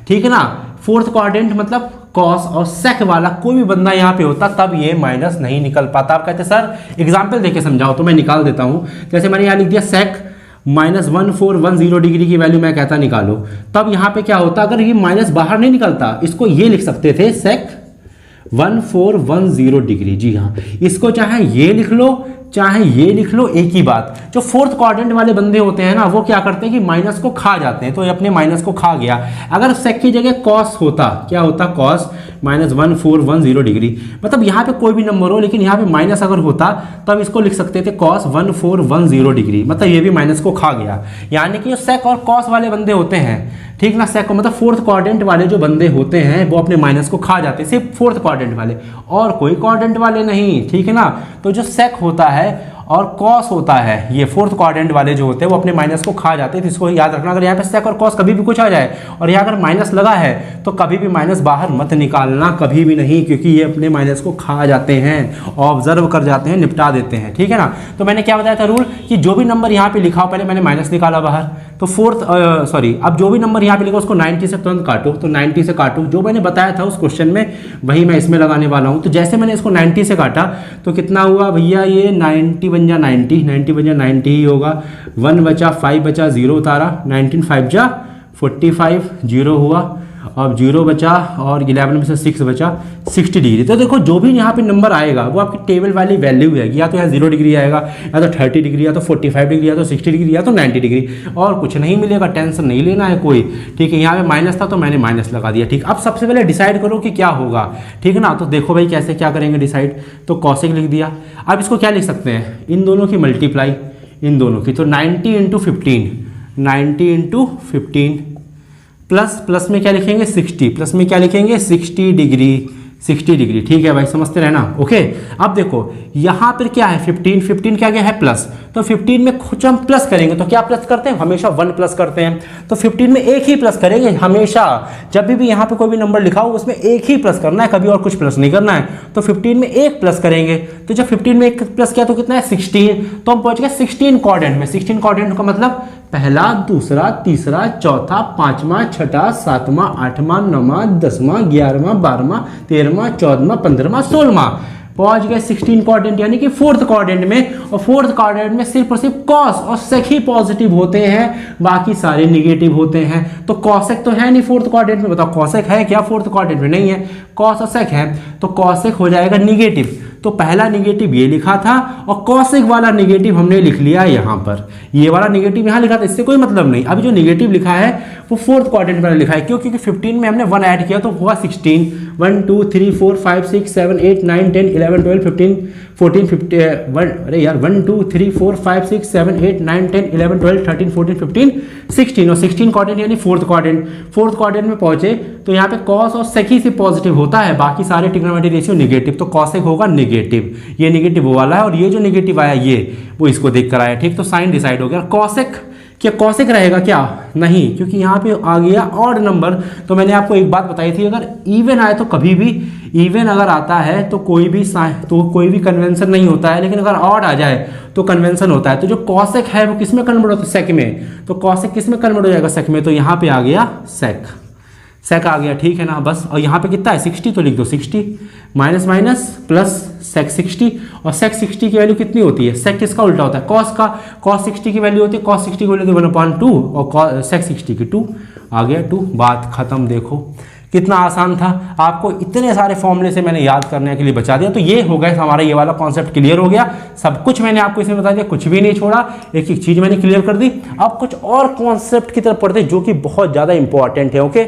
Speaker 1: ठीक है ना, फोर्थ क्वाड्रेंट मतलब कॉस और सेक वाला कोई भी बंदा यहाँ पे होता, तब ये माइनस नहीं निकल पाता। आप कहते सर एग्जाम्पल देके समझाओ, तो मैं निकाल देता हूं। जैसे मैंने यहाँ लिख दिया सेक -1410 डिग्री की वैल्यू मैं कहता निकालो, तब यहाँ पे क्या होता, अगर ये माइनस बाहर नहीं निकलता, इसको ये लिख सकते थे सेक 1410 डिग्री। जी हाँ, इसको चाहे ये लिख लो चाहे ये लिख लो, एक ही बात। जो फोर्थ क्वाड्रेंट वाले बंदे होते हैं ना, वो क्या करते हैं कि माइनस को खा जाते हैं, तो ये अपने माइनस को खा गया। अगर सेक की जगह कॉस होता, क्या होता, कॉस -1410 डिग्री, मतलब यहाँ पे कोई भी नंबर हो लेकिन यहाँ पे माइनस अगर होता तब इसको लिख सकते थे कॉस 1410 डिग्री, मतलब ये भी माइनस को खा गया। यानी कि जो सेक और कॉस वाले बंदे होते हैं, ठीक ना, सेक मतलब फोर्थ क्वाड्रेंट वाले जो बंदे होते हैं वो अपने माइनस को खा जाते हैं, सिर्फ फोर्थ क्वाड्रेंट वाले, और कोई क्वाड्रेंट वाले नहीं। ठीक है ना, तो जो सेक होता है और कॉस होता है, ये फोर्थ क्वाड्रेंट वाले जो होते हैं वो अपने माइनस को खा जाते हैं। तो इसको याद रखना, अगर यहाँ पे सेक और कॉस कभी भी कुछ आ जाए और यहाँ अगर माइनस लगा है तो कभी भी माइनस बाहर मत निकालना, कभी भी नहीं, क्योंकि ये अपने माइनस को खा जाते हैं, ऑब्जर्व कर जाते हैं, निपटा देते हैं। ठीक है ना, तो मैंने क्या बताया था रूल कि जो भी नंबर यहाँ पे लिखा हो, पहले मैंने माइनस निकाला बाहर, तो अब जो भी नंबर यहाँ पे लिखा उसको 90 से तुरंत काटो, तो 90 से काटो, जो मैंने बताया था उस क्वेश्चन में वही मैं इसमें लगाने वाला हूँ। तो जैसे मैंने इसको 90 से काटा तो कितना हुआ भैया, ये 90 बन जा 90 बन जा 90 ही होगा, 1 बचा 5 बचा 0 उतारा, 19 5 जा 45 0 हुआ, अब 0 बचा और 11 में से 6 बचा 60 डिग्री। तो देखो जो भी यहाँ पे नंबर आएगा वो आपकी टेबल वाली वैल्यू आएगी, या तो यहाँ 0 डिग्री आएगा, या तो 30 डिग्री, या तो 45 डिग्री, या तो 60 डिग्री, या तो 90 डिग्री, और कुछ नहीं मिलेगा, टेंशन नहीं लेना है कोई। ठीक है, यहाँ पे माइनस था तो मैंने माइनस लगा दिया। ठीक, अब सबसे पहले डिसाइड करो कि क्या होगा। ठीक है ना, तो देखो भाई कैसे क्या करेंगे डिसाइड, तो कॉसेक लिख दिया। अब इसको क्या लिख सकते हैं, इन दोनों की मल्टीप्लाई, इन दोनों की, तो 90 × 15 प्लस में क्या लिखेंगे 60, प्लस में क्या लिखेंगे 60 डिग्री। ठीक है भाई, समझते रहना। ओके, अब देखो यहाँ पर क्या है 15 क्या क्या है प्लस, तो 15 में कुछ हम प्लस करेंगे तो क्या प्लस करते हैं, हमेशा 1 प्लस करते हैं, तो 15 में एक ही प्लस करेंगे हमेशा। जब भी यहाँ पे कोई भी नंबर लिखा हो उसमें एक ही प्लस करना है, कभी और कुछ प्लस नहीं करना है। तो 15 में एक प्लस करेंगे, तो जब 15 में एक प्लस किया तो कितना है 16, तो हम पहुंच गए 16 क्वाड्रेंट में। 16 क्वाड्रेंट का मतलब पहला, दूसरा, तीसरा, चौथा, पांचवा, छठा, सातवां, आठवां, 9वां, 10वां, 11वां, 12वां, 13वां, 14वां, 15वां, 16वां, पहुंच गए 16 क्वाड्रेंट, यानी कि फोर्थ क्वाड्रेंट में। और फोर्थ क्वाड्रेंट में सिर्फ और सिर्फ कॉस और सेक ही पॉजिटिव होते हैं, बाकी सारे निगेटिव होते हैं। तो कॉसेक तो है नहीं फोर्थ क्वाड्रेंट में, बताओ कॉसेक है क्या फोर्थ क्वाड्रेंट में, नहीं है, कॉस और सेक है, तो कॉसेक हो जाएगा निगेटिव। तो पहला निगेटिव ये लिखा था और कॉसेक वाला निगेटिव हमने लिख लिया यहाँ पर, ये वाला निगेटिव यहाँ लिखा था, इससे कोई मतलब नहीं। अभी जो निगेटिव लिखा है वो फोर्थ क्वाड्रेंट में लिखा है, क्यों, क्योंकि 15 में हमने 1 ऐड किया तो हुआ 16, 1 2 3 4 5 6 7 8 9 10 11 12 15 14 15 अरे यार 1 2 3 4 5 6 7 8 9 10 11 12 13 14 15 16 और 16 क्वाड्रेंट यानी फोर्थ क्वाड्रेंट में पहुंचे तो यहाँ पे कॉस और सेक ही से पॉजिटिव होता है, बाकी सारे ट्रिग्नोमेट्रिक रेशियो नेगेटिव, तो कॉसेक होगा नेगेटिव, ये नेगेटिव वो वाला है और ये जो नेगेटिव आया ये वो इसको देख कर आया, ठीक। तो साइन डिसाइड हो गया। कॉसेक, क्या कॉसेक रहेगा क्या? नहीं, क्योंकि यहाँ पे आ गया ऑड नंबर। तो मैंने आपको एक बात बताई थी, अगर इवन आए तो कभी भी, इवन अगर आता है तो कोई भी कन्वेंशन नहीं होता है, लेकिन अगर ऑड आ जाए तो कन्वेंशन होता है। तो जो कॉसेक है वो किस में कन्वर्ट होता है? सेक में। तो कॉसेक किस में कन्वर्ट हो जाएगा? सेक में। तो यहाँ पे आ गया सेक आ गया, ठीक है ना बस। और यहाँ पे कितना है? 60, तो लिख दो 60 माइनस माइनस प्लस सेक 60, और सेक 60 की वैल्यू कितनी होती है? सेक किसका उल्टा होता है? कॉस का। कॉस 60 की वैल्यू होती है, कॉस 60 की वैल्यू 1/2 और सेक 60 की 2, आ गया 2, बात खत्म। देखो कितना आसान था, आपको इतने सारे फॉर्मूले से मैंने याद करने के लिए बचा दिया। तो ये हो गया हमारा, ये वाला कॉन्सेप्ट क्लियर हो गया, सब कुछ मैंने आपको इसमें बता दिया, कुछ भी नहीं छोड़ा, एक एक चीज मैंने क्लियर कर दी। अब कुछ और कॉन्सेप्ट की तरफ पढ़ते जो कि बहुत ज्यादा इंपॉर्टेंट है। ओके,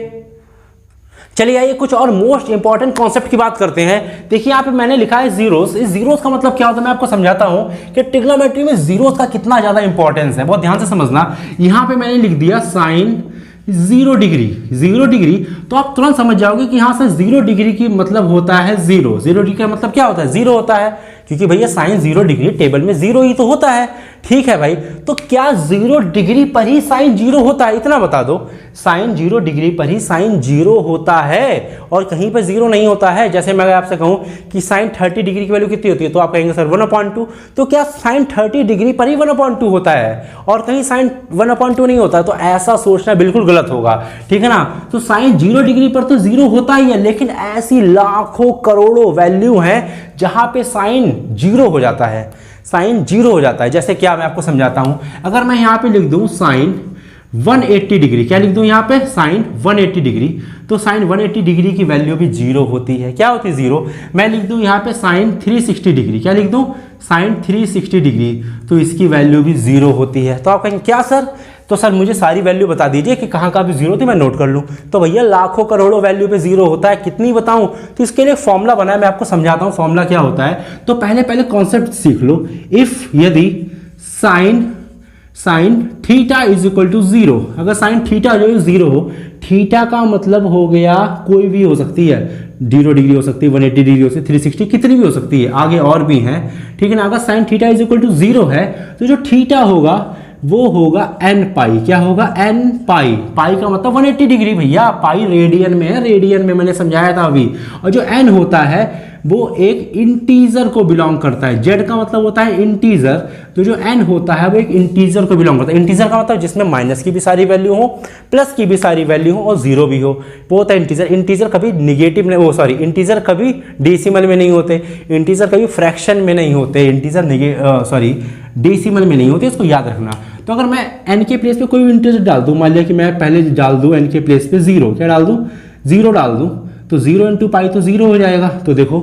Speaker 1: चलिए आइए कुछ और मोस्ट इंपॉर्टेंट कॉन्सेप्ट की बात करते हैं। देखिए यहाँ पे मैंने लिखा है जीरोस। इस जीरोस का मतलब क्या होता है मैं आपको समझाता हूं कि ट्रिग्नोमेट्री में जीरोस का कितना ज्यादा इंपॉर्टेंस है, बहुत ध्यान से समझना। यहाँ पे मैंने लिख दिया साइन 0 डिग्री, तो आप तुरंत समझ जाओगे कि यहाँ से 0 डिग्री की मतलब होता है 0 डिग्री का मतलब क्या होता है? 0 होता है, क्योंकि भैया साइन 0 डिग्री टेबल में 0 ही तो होता है, ठीक है भाई। तो क्या 0 डिग्री पर ही साइन 0 होता है? इतना बता दो, साइन 0 डिग्री पर ही साइन 0 होता है और कहीं पर 0 नहीं होता है। जैसे मैं आपसे कहूं कि साइन 30 डिग्री की वैल्यू कितनी होती है, तो आप कहेंगे सर 1/2। तो क्या साइन 30 डिग्री पर ही 1/2 होता है और कहीं साइन 1/2 नहीं होता? तो ऐसा सोचना बिल्कुल गलत होगा, ठीक है ना। तो साइन 0 डिग्री पर तो 0 होता ही है, लेकिन ऐसी लाखों करोड़ों वैल्यू हैं जहां पे साइन 0 हो जाता है, साइन 0 हो जाता है। जैसे क्या, मैं आपको समझाता हूं। अगर मैं यहां पे लिख दूं साइन 180 डिग्री, क्या लिख दूं यहाँ पे? साइन 180 डिग्री, तो साइन 180 डिग्री की वैल्यू भी 0 होती है। क्या होती है? 0। मैं लिख दूं यहाँ पे साइन 360 डिग्री, क्या लिख दूं? साइन 360 डिग्री, तो इसकी वैल्यू भी 0 होती है। तो आप कहेंगे क्या सर? तो सर मुझे सारी वैल्यू बता दीजिए कि कहाँ कहाँ पे 0 थी, मैं नोट कर लूँ। तो भैया लाखों करोड़ों वैल्यू पे 0 होता है, कितनी बताऊँ? तो इसके लिए फॉर्मूला बना है, मैं आपको समझाता हूँ फॉर्मूला क्या होता है। तो पहले कॉन्सेप्ट सीख लो। इफ यदि sine theta is equal to 0, अगर साइन थीटा जो 0 हो, थीटा का मतलब हो गया कोई भी हो सकती है, 0 डिग्री हो सकती है, 180 डिग्री हो सकती है, 360, कितनी भी हो सकती है, आगे और भी हैं, ठीक है ना। अगर sine theta is equal to 0 है तो जो थीटा होगा वो होगा n पाई। क्या होगा? n पाई। पाई का मतलब 180 डिग्री भैया, पाई रेडियन में है, रेडियन में मैंने समझाया था अभी। और जो n होता है वो एक इंटीजर को बिलोंग करता है। z का मतलब होता है इंटीजर, तो जो n होता है वो एक इंटीजर को बिलोंग करता है। इंटीजर का मतलब जिसमें माइनस की भी सारी वैल्यू हो, प्लस की भी सारी वैल्यू हो और 0 भी हो, वो होता है इंटीजर। इंटीजर कभी निगेटिव नहीं, वो सॉरी, इंटीजर कभी डेसिमल में नहीं होते, इंटीजर कभी फ्रैक्शन में नहीं होते, इंटीजर डेसिमल में नहीं होते, इसको याद रखना। तो अगर मैं n के प्लेस पे कोई भी इंटीजर डाल दूं, मान लिया कि मैं पहले डाल दूं n के प्लेस पे 0, क्या डाल दूं? 0 डाल दूं, तो 0 इंटू पाई तो 0 हो जाएगा। तो देखो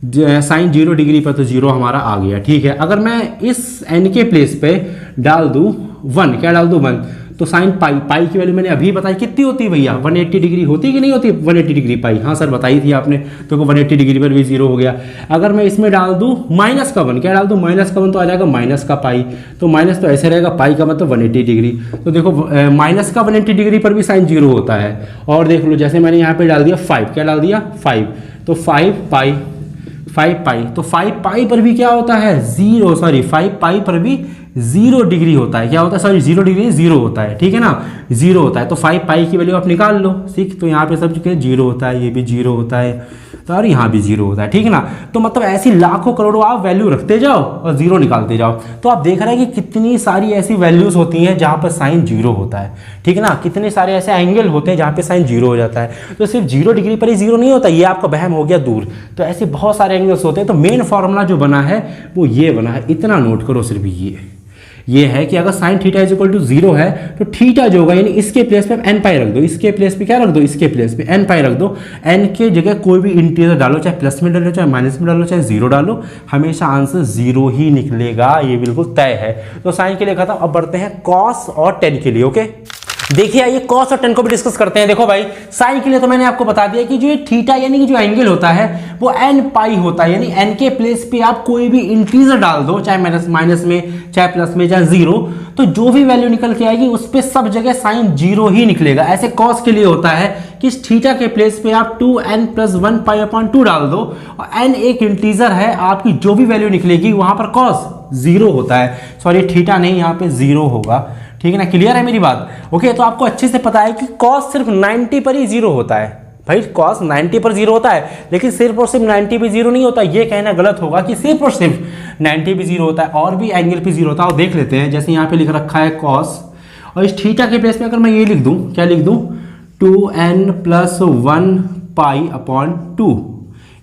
Speaker 1: साइन 0 डिग्री पर तो 0 हमारा आ गया, ठीक है। अगर मैं इस n के प्लेस पे डाल दूं 1, क्या डाल दूं? 1, तो साइन पाई की वैल्यू मैंने अभी बताई कितनी होती है भैया? 180 डिग्री होती है कि नहीं होती? 180 डिग्री पाई, हाँ सर बताई थी आपने। तो 180 डिग्री पर भी 0 हो गया। अगर मैं इसमें डाल दूं माइनस का 1, क्या डाल दूं? माइनस का 1, तो आ जाएगा माइनस का पाई। तो माइनस तो ऐसे रहेगा, पाई का मतलब 180 डिग्री। तो देखो माइनस का 180 डिग्री पर भी साइन 0 होता है। और देख लो, जैसे मैंने यहाँ पे डाल दिया 5, क्या डाल दिया? 5, तो 5 पाई, तो 5 पाई पर भी क्या होता है? 0, सॉरी 5 पाई पर भी 0 डिग्री होता है। क्या होता है? सॉरी 0 डिग्री 0 होता है, ठीक है ना, 0 होता है। तो 5 पाई की वैल्यू आप निकाल लो, ठीक। तो यहाँ पे सब चीज़ 0 होता है, ये भी 0 होता है, तो और यहाँ भी 0 होता है, ठीक है ना। तो मतलब ऐसी लाखों करोड़ों आप वैल्यू रखते जाओ और 0 निकालते जाओ। तो आप देख रहे हैं कि कितनी सारी ऐसी वैल्यूज होती हैं जहाँ पर साइन 0 होता है, ठीक है ना। कितने सारे ऐसे एंगल होते हैं जहाँ पे साइन 0 हो जाता है। तो सिर्फ 0 डिग्री पर ही 0 नहीं होता, ये आपका वहम हो गया दूर। तो ऐसे बहुत सारे एंगल्स होते हैं। तो मेन फॉर्मूला जो बना है वो ये बना है, इतना नोट करो सिर्फ ये है कि अगर sine theta is equal to 0 है तो थीटा जो होगा, यानी इसके प्लेस पे n पाई रख दो, इसके प्लेस पे क्या रख दो? इसके प्लेस पे n पाई रख दो। n के जगह कोई भी इंटीजर डालो, चाहे प्लस में डालो, चाहे माइनस में डालो, चाहे 0 डालो, हमेशा आंसर 0 ही निकलेगा, ये बिल्कुल तय है। तो साइन के लिए खत्म। अब बढ़ते हैं कॉस और टेन के लिए। ओके, देखिए आइए कॉस और टेन को भी डिस्कस करते हैं। देखो भाई साइन के लिए तो मैंने आपको बता दिया कि जो ये थीटा यानी कि जो एंगल होता है वो एन पाई होता है, यानी एन के प्लेस पे आप कोई भी इंटीजर डाल दो, चाहे माइनस में चाहे प्लस में चाहे जीरो, तो जो भी वैल्यू निकल के आएगी उस पर सब जगह साइन जीरो ही निकलेगा। ऐसे कॉस के लिए होता है कि इस थीटा के प्लेस पे आप 2n + 1 π/2 डाल दो और n एक इंटीजर है, आपकी जो भी वैल्यू निकलेगी वहां पर कॉस जीरो होता है, सॉरी थीटा नहीं, यहाँ पे जीरो होगा। ठीक है ना, क्लियर है मेरी बात? ओके, तो आपको अच्छे से पता है कि कॉस सिर्फ 90 पर ही जीरो होता है। भाई कॉस 90 पर जीरो होता है, लेकिन सिर्फ और सिर्फ 90 पे जीरो नहीं होता, ये कहना गलत होगा कि सिर्फ और सिर्फ 90 पे जीरो होता है, और भी एंगल पे जीरो होता है। और देख लेते हैं, जैसे यहाँ पे लिख रखा है कॉस, और इस थीटा के प्लेस में अगर मैं ये लिख दूं, क्या लिख दूं, 2n + 1 π/2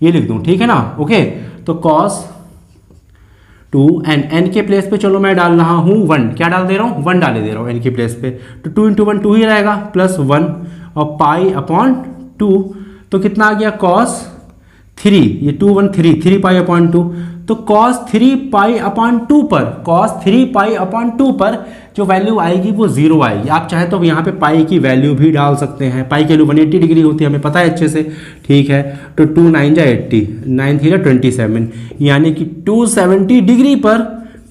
Speaker 1: ये लिख दूं, ठीक है ना। ओके, तो कॉस 2n, n के प्लेस पे चलो मैं डाल रहा हूँ 1, क्या डाल दे रहा हूँ, 1 डाले दे रहा हूँ n के प्लेस पे, तो 2 × 1 2 ही रहेगा, +1 और π/2, तो कितना आ गया cos 3, ये 2 1 3 π/2, तो cos 3 π/2 पर, cos 3 π/2 पर जो वैल्यू आएगी वो जीरो आएगी। आप चाहे तो यहाँ पे पाई की वैल्यू भी डाल सकते हैं, पाई की वैल्यू 180 डिग्री होती है, हमें पता है अच्छे से, ठीक है। तो 2 9 जा 80, 9 3 जा 27, यानी कि 270 डिग्री पर,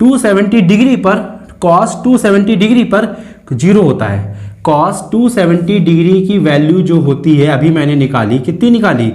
Speaker 1: 270 डिग्री पर cos 270 डिग्री पर जीरो होता है। cos 270 डिग्री की वैल्यू जो होती है अभी मैंने निकाली, कितनी निकाली,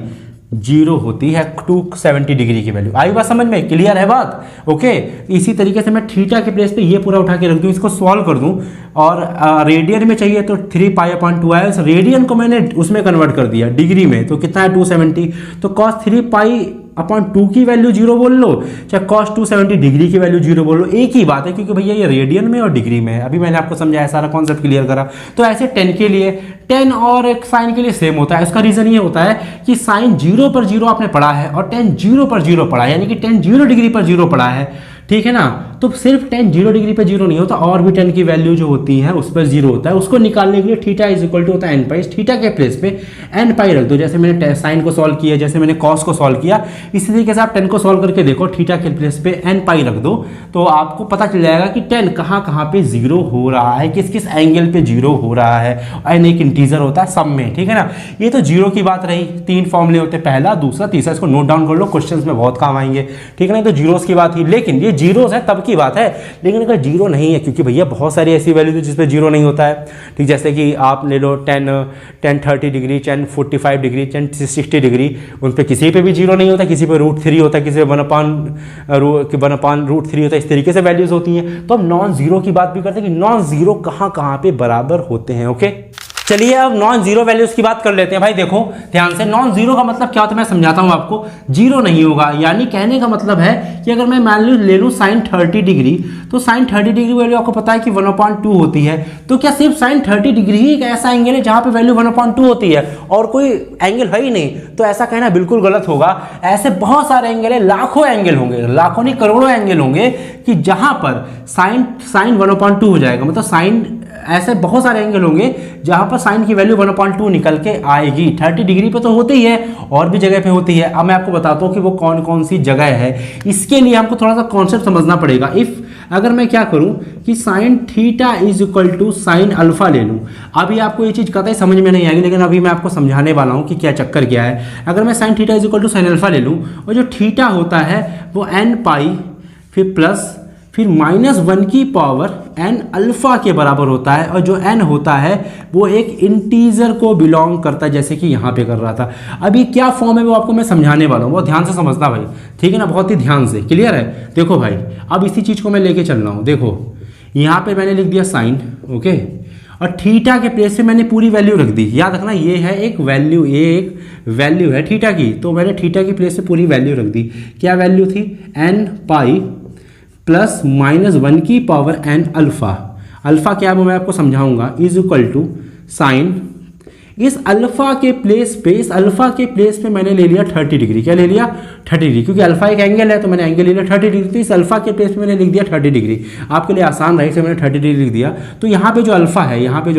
Speaker 1: जीरो होती है 270 डिग्री की वैल्यू। आई बात समझ में, क्लियर है बात? ओके, इसी तरीके से मैं थीटा के प्लेस पे ये पूरा उठा के रख दूं, इसको सॉल्व कर दूं, और रेडियन में चाहिए तो 3 π/2 आया, इस रेडियन को मैंने उसमें कन्वर्ट कर दिया डिग्री में, तो कितना है 270, तो cos 3 π/2 की वैल्यू जीरो बोल लो, चाहे cos 270 डिग्री की वैल्यू जीरो बोल लो, एक ही बात है, क्योंकि भैया ये रेडियन में और डिग्री में है। अभी मैंने आपको समझाया, सारा कॉन्सेप्ट क्लियर करा। तो ऐसे टेन के लिए, टेन और साइन के लिए सेम होता है। इसका रीजन ये होता है कि साइन 0 पर 0 आपने पढ़ा है और टेन 0 पर 0 पढ़ा है, यानी कि टेन 0 डिग्री पर 0 पढ़ा है, ठीक है ना। तो सिर्फ टेन 0 डिग्री पर 0 नहीं होता, और भी टेन की वैल्यू जो होती है उस पर 0 होता है। उसको निकालने के लिए थीटा = होता है n पाई, थीटा के प्लेस पे n पाई रख दो, जैसे मैंने साइन को सॉल्व किया, जैसे मैंने कॉस को सॉल्व किया, इसी तरीके से आप टेन को सॉल्व करके देखो, थीटा के प्लेस पे n पाई रख दो, तो आपको पता चल जाएगा कि टेन कहाँ कहाँ पे जीरो हो रहा है, किस किस एंगल पे जीरो हो रहा है। n एक इंटीजर होता है सब में, ठीक है ना। ये तो जीरो की बात रही, 3 फॉर्मूले होते हैं, पहला दूसरा तीसरा, इसको नोट डाउन कर लो, क्वेश्चन में बहुत काम आएंगे, ठीक है ना। तो जीरोस की बात ही, लेकिन ये जीरोस है तब की बात है, लेकिन अगर जीरो नहीं है, क्योंकि भैया बहुत सारी ऐसी वैल्यू थी जिस पे जीरो नहीं होता है, ठीक। जैसे कि आप ले लो 10 30 डिग्री, 10 45 डिग्री, 10 60 डिग्री, उन पे किसी पे भी जीरो नहीं होता, किसी पे √3 होता है, किसी पे 1/√3 होता है, इस तरीके से वैल्यूज होती हैं। तो हम नॉन जीरो की बात भी करते हैं कि नॉन जीरो कहाँ कहाँ पे बराबर होते हैं। ओके, चलिए अब नॉन जीरो वैल्यूज की बात कर लेते हैं। भाई देखो ध्यान से, नॉन जीरो का मतलब क्या होता है मैं समझाता हूं आपको। जीरो नहीं होगा, यानी कहने का मतलब है कि अगर मैं मान ले लूं साइन 30 डिग्री, तो साइन 30 डिग्री वैल्यू आपको पता है कि 1/2 होती है। तो क्या सिर्फ साइन 30 डिग्री ही एक ऐसा एंगल है जहां पे वैल्यू 1/2 होती है और कोई एंगल है ही नहीं? तो ऐसा कहना बिल्कुल गलत होगा। ऐसे बहुत सारे एंगल है, लाखों एंगल होंगे, लाखों नहीं करोड़ों एंगल होंगे कि जहां पर साइन 1/2 हो जाएगा। मतलब साइन, ऐसे बहुत सारे एंगल होंगे जहां पर साइन की वैल्यू 1/2 निकल के आएगी। 30 डिग्री पे तो होती ही है, और भी जगह पे होती है। अब मैं आपको बताता हूँ कि वो कौन कौन सी जगह है। इसके लिए हमको थोड़ा सा कॉन्सेप्ट समझना पड़ेगा। अगर मैं क्या करूं कि साइन थीटा = साइन अल्फा ले लूं, अभी आपको ये चीज़ कतई समझ में नहीं आएगी, लेकिन अभी मैं आपको समझाने वाला हूं कि क्या चक्कर क्या है। अगर मैं साइन थीटा = साइन अल्फा ले लूं, और जो थीटा होता है वो n पाई फिर प्लस फिर -1 की पावर n अल्फा के बराबर होता है, और जो n होता है वो एक इंटीजर को बिलोंग करता है, जैसे कि यहाँ पे कर रहा था। अभी क्या फॉर्म है वो आपको मैं समझाने वाला हूँ, बहुत ध्यान से समझना भाई, ठीक है ना, बहुत ही ध्यान से। क्लियर है? देखो भाई, अब इसी चीज़ को मैं लेके चल रहा हूँ। देखो यहाँ पे मैंने लिख दिया साइन, ओके, और थीटा के प्लेस पे मैंने पूरी वैल्यू रख दी। याद रखना ये है एक वैल्यू, ये एक वैल्यू है थीटा की, तो मैंने थीटा की प्लेस पे पूरी वैल्यू रख दी। क्या वैल्यू थी? n पाई प्लस -1 की पावर n अल्फा। अल्फा क्या है वो मैं आपको समझाऊंगा, = साइन इस अल्फा के प्लेस पे मैंने ले लिया 30 डिग्री। क्या ले लिया? 30 डिग्री, क्योंकि अल्फा एक एंगल है तो मैंने एंगल ले लिया 30 डिग्री। तो इस अल्फा के प्लेस पे मैंने लिख दिया 30 डिग्री, आपके लिए आसान रही से मैंने 30 डिग्री लिख दिया। तो यहाँ पे जो अल्फा है, यहाँ पे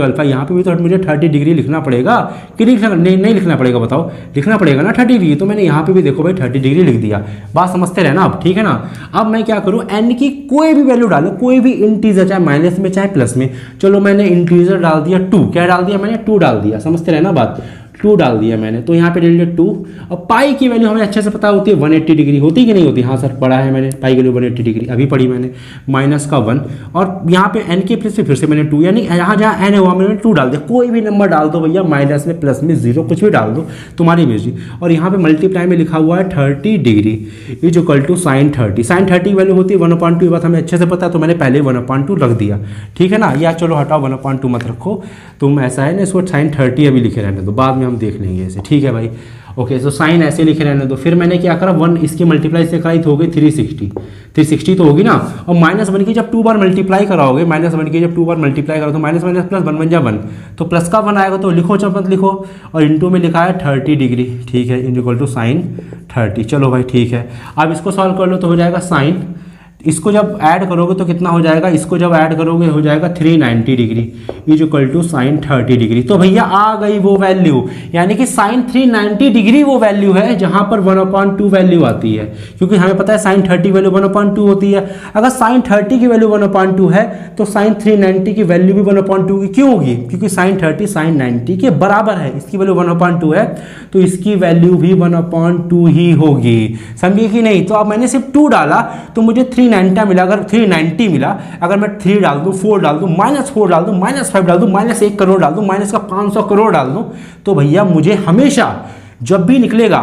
Speaker 1: भी तो मुझे 30 डिग्री लिखना पड़ेगा कि नहीं लिखना पड़ेगा? बताओ, लिखना पड़ेगा ना 30 डिग्री। तो मैंने यहाँ पे भी देखो भाई 30 डिग्री लिख दिया। बात समझते रहना अब, ठीक है ना। अब मैं क्या करूँ, एन की कोई भी वैल्यू डालो, कोई भी इंटीजर, चाहे माइनस में चाहे प्लस में। चलो मैंने इंटीजर डाल दिया 2। क्या डाल दिया मैंने? 2 डाल दिया। समझते रहना बात, 2 डाल दिया मैंने। तो यहाँ पे ले लिया 2। और पाई की वैल्यू हमें अच्छे से पता होती है 180 डिग्री, होती कि नहीं होती? हाँ सर पढ़ा है मैंने, पाई की वैल्यू 180 डिग्री अभी पढ़ी मैंने, माइनस का 1। और यहाँ पे एन के प्लेस पे फिर से मैंने 2, यानी यहाँ जहाँ एन है वहाँ मैंने 2 डाल दिया। कोई भी नंबर डाल दो भैया, माइनस में प्लस में 0 कुछ भी डाल दो, तुम्हारी मर्जी। और यहाँ पे मल्टीप्लाई में लिखा हुआ है 30 degree is equal to sine 30। Sine 30 की वैल्यू होती है 1/2। ये बात हमें अच्छे से पता है, तो मैंने पहले 1/2 रख दिया, ठीक है ना। या चलो हटाओ 1/2 मत रखो, तुम ऐसा है ना, इसको साइन 30 अभी लिखे रहने दो, बाद में हम देख लेंगे ऐसे, ठीक है भाई। ओके, तो साइन ऐसे लिखे रहने दो। फिर मैंने क्या करा, 1 इसकी मल्टीप्लाई से कराई तो हो गई 360 तो होगी ना। और -1 की जब 2 बार मल्टीप्लाई कराओगे, -1 की जब 2 बार मल्टीप्लाई करो तो माइनस प्लस 1 बन जा 1, तो प्लस का 1 आएगा तो लिखो चाहे मत लिखो। और इंटू में लिखा है 30 डिग्री, ठीक है, इक्वल टू साइन 30। चलो भाई ठीक है, अब इसको सॉल्व कर लो तो हो जाएगा साइन, इसको जब ऐड करोगे तो कितना हो जाएगा, इसको जब ऐड करोगे हो जाएगा 390 degree is equal to sine 30 degree. तो भैया आ गई वो वैल्यू, यानी कि साइन 390 डिग्री वो वैल्यू है जहां पर 1/2 वैल्यू आती है, क्योंकि हमें पता है साइन 30 वैल्यू 1/2 होती है। अगर साइन 30 की वैल्यू 1/2 है तो साइन 390 की वैल्यू भी 1/2 की क्यों होगी? क्योंकि साइन 30 साइन 90 के बराबर है, इसकी वैल्यू 1/2 है तो इसकी वैल्यू भी 1/2 ही होगी, समझिए कि नहीं। तो अब मैंने सिर्फ 2 डाला तो मुझे 390 मिला। अगर 390 मिला, अगर मैं 3 डाल दूं, 4 डाल दूं, -4 डाल दूं, -5 डाल दूं, -1 करोड़ डाल दूं, माइनस का 500 करोड़ डाल दूं, तो भैया मुझे हमेशा जब भी निकलेगा,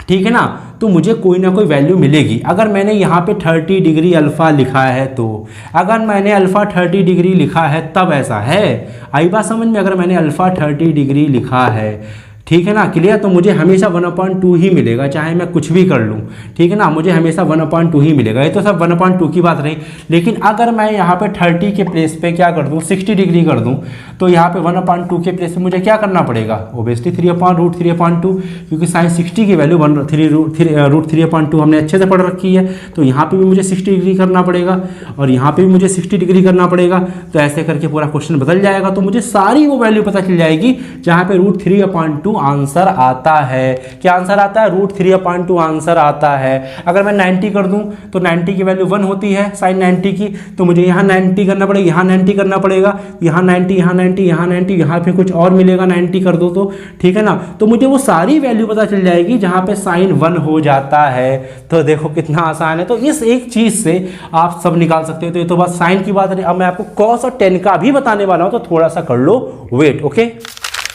Speaker 1: ठीक है ना, तो मुझे कोई ना कोई वैल्यू मिलेगी। अगर मैंने यहाँ पे 30 डिग्री अल्फा लिखा है तो, अगर मैंने अल्फा 30 डिग्री लिखा है तब ऐसा है, आई बात समझ में। अगर मैंने अल्फा 30 डिग्री लिखा है, ठीक है ना, क्लियर, तो मुझे हमेशा 1/2 ही मिलेगा, चाहे मैं कुछ भी कर लूँ, ठीक है ना, मुझे हमेशा 1/2 ही मिलेगा। ये तो सब 1/2 की बात रही। लेकिन अगर मैं यहाँ पे 30 के प्लेस पे क्या कर दूँ, 60 डिग्री कर दूँ, तो यहाँ पे 1/2 के प्लेस पे मुझे क्या करना पड़ेगा, ओबियसली 3/√3/2, क्योंकि साइन 60 की वैल्यू √3/2 हमने अच्छे से पढ़ रखी है। तो यहाँ पर भी मुझे 60 डिग्री करना पड़ेगा और यहाँ पर भी मुझे 60 डिग्री करना पड़ेगा। तो ऐसे करके पूरा क्वेश्चन बदल जाएगा, तो मुझे सारी वो वैल्यू पता चल जाएगी जहाँ पे √3/2 आंसर आता है। क्या आंसर आता है? √3/2 आंसर आता है। अगर मैं 90 कर दूं तो 90 की वैल्यू 1 होती है साइन 90 की, तो मुझे यहाँ 90 करना पड़ेगा, यहाँ 90 करना पड़ेगा, यहाँ 90, यहाँ 90, यहाँ 90, यहाँ पे कुछ और मिलेगा 90 कर दो तो, ठीक है ना। तो मुझे वो सारी वैल्यू पता चल जाएगी जहाँ पे साइन 1 हो जाता है। तो देखो कितना आसान है। तो इस एक चीज से आप सब निकाल सकते हो। तो ये तो बात साइन की बात है। अब मैं आपको कॉस और टेन का भी बताने वाला हूँ, तो थोड़ा सा कर लो वेट, ओके।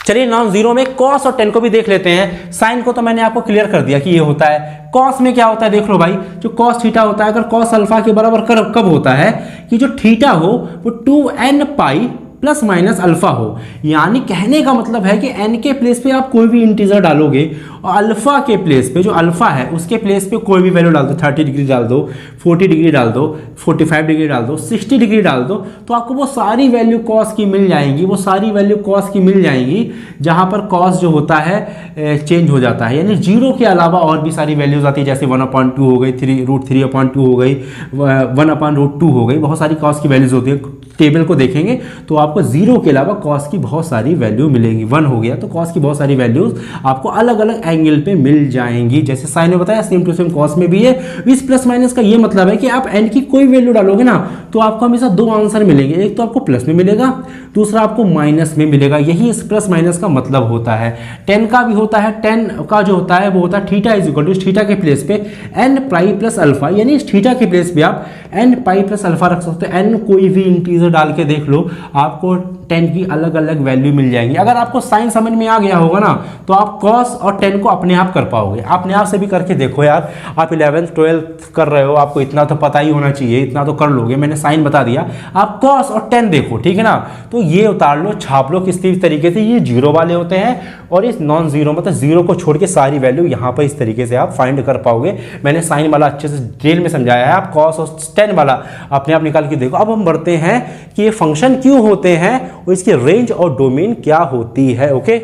Speaker 1: चलिए नॉन जीरो में कॉस और टेन को भी देख लेते हैं। साइन को तो मैंने आपको क्लियर कर दिया कि ये होता है। कॉस में क्या होता है देख लो भाई, जो कॉस थीटा होता है, अगर कॉस अल्फा के बराबर कब होता है कि जो थीटा हो वो 2n pi plus minus alpha हो। यानी कहने का मतलब है कि n के प्लेस पे आप कोई भी इंटीजर डालोगे और अल्फा के प्लेस पे, जो अल्फा है उसके प्लेस पे कोई भी वैल्यू डाल दो, 30 डिग्री डाल दो, 40 डिग्री डाल दो, 45 डिग्री डाल दो, 60 डिग्री डाल दो, तो आपको वो सारी वैल्यू कॉस की मिल जाएंगी। वो सारी वैल्यू कॉस की मिल जाएंगी जहाँ पर कॉस जो होता है चेंज हो जाता है, यानी जीरो के अलावा और भी सारी वैल्यूज आती है, जैसे 1/2 हो गई, √3/2 हो गई, 1/√2 हो गई, बहुत सारी कॉस की वैल्यूज होती है। टेबल को देखेंगे तो आपको जीरो के अलावा कॉस की बहुत सारी वैल्यू मिलेंगी। 1 हो गया तो कॉस की बहुत सारी वैल्यूज आपको अलग अलग एंगल पे मिल जाएंगी। जैसे साइन में बताया, सेम टू सेम कॉस में भी है। इस प्लस माइनस का ये मतलब है कि आप एन की कोई वैल्यू डालोगे ना तो आपको हमेशा 2 आंसर मिलेंगे, एक तो आपको प्लस में मिलेगा, दूसरा आपको माइनस में मिलेगा। यही इस प्लस माइनस का मतलब होता है। 10 का भी होता है। 10 का जो होता है वो होता है theta is equal to, theta के प्लेस पे n पाई प्लस अल्फा, यानी इस थीटा के प्लेस पे आप n पाई प्लस अल्फा रख सकते हो। n कोई भी इंटीजर डाल के देख लो, आपको 10 की अलग अलग वैल्यू मिल जाएंगी। अगर आपको साइन समझ में आ गया होगा ना तो आप कॉस और 10 10 को अपने आप कर पाओगे। अपने आप से भी करके देखो यार, आप 11th 12th कर रहे हो, आपको इतना तो पता ही होना चाहिए, इतना तो कर लोगे। मैंने साइन बता दिया, आप कॉस और टेन देखो, ठीक है ना। तो ये उतार लो, छाप लो किसी तरीके से। ये जीरो वाले होते हैं और इस नॉन जीरो मतलब जीरो को छोड़ के सारी वैल्यू यहाँ पर इस तरीके से आप फाइंड कर पाओगे। मैंने साइन वाला अच्छे से डिटेल में समझाया है, आप कॉस और टेन वाला अपने आप निकाल के देखो। अब हम बढ़ते हैं कि ये फंक्शन क्यों होते हैं और इसकी रेंज और डोमेन क्या होती है। ओके,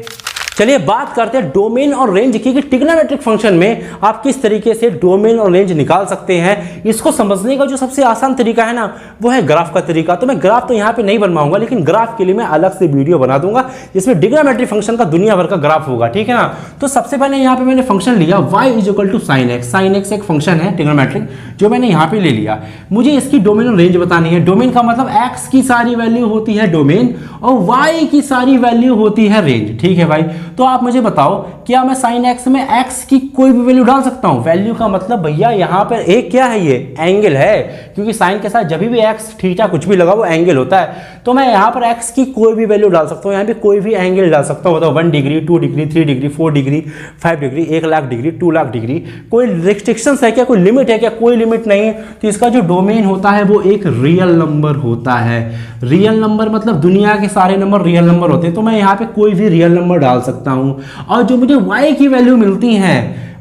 Speaker 1: चलिए बात करते हैं डोमेन और रेंज की, कि ट्रिग्नोमेट्रिक फंक्शन में आप किस तरीके से डोमेन और रेंज निकाल सकते हैं। इसको समझने का जो सबसे आसान तरीका है ना, वो है ग्राफ का तरीका। तो मैं ग्राफ तो यहाँ पे नहीं बनवाऊंगा, लेकिन ग्राफ के लिए मैं अलग से वीडियो बना दूंगा जिसमें ट्रिग्नोमेट्रिक फंक्शन का दुनिया भर का ग्राफ होगा, ठीक है ना। तो सबसे पहले यहाँ पे मैंने फंक्शन लिया y = sin x। sin x एक फंक्शन है ट्रिग्नोमेट्रिक जो मैंने यहाँ पे ले लिया। मुझे इसकी डोमेन और रेंज बतानी है। डोमेन का मतलब x की सारी वैल्यू होती है डोमेन और y की सारी वैल्यू होती है रेंज, ठीक है भाई। तो आप मुझे बताओ, क्या मैं sin x में x की कोई भी वैल्यू डाल सकता हूं? वैल्यू का मतलब भैया यहाँ पर एक क्या है, ये एंगल है, क्योंकि साइन के साथ जब भी x थीटा कुछ भी लगा वो एंगल होता है। तो मैं यहाँ पर x की कोई भी वैल्यू डाल सकता हूँ, यहाँ पे कोई भी एंगल डाल सकता हूँ। बताओ 1 degree, 2 degree, 3 degree, 4 degree, 5 degree, 1 lakh degree, 2 lakh degree. कोई रिस्ट्रिक्शंस है क्या, कोई लिमिट है क्या? कोई लिमिट नहीं। तो इसका जो डोमेन होता है वो एक रियल नंबर होता है। रियल नंबर मतलब दुनिया के सारे नंबर रियल नंबर होते हैं। तो मैं यहाँ पे कोई भी रियल नंबर डाल सकता हूँ। और जो मुझे y की वैल्यू मिलती है,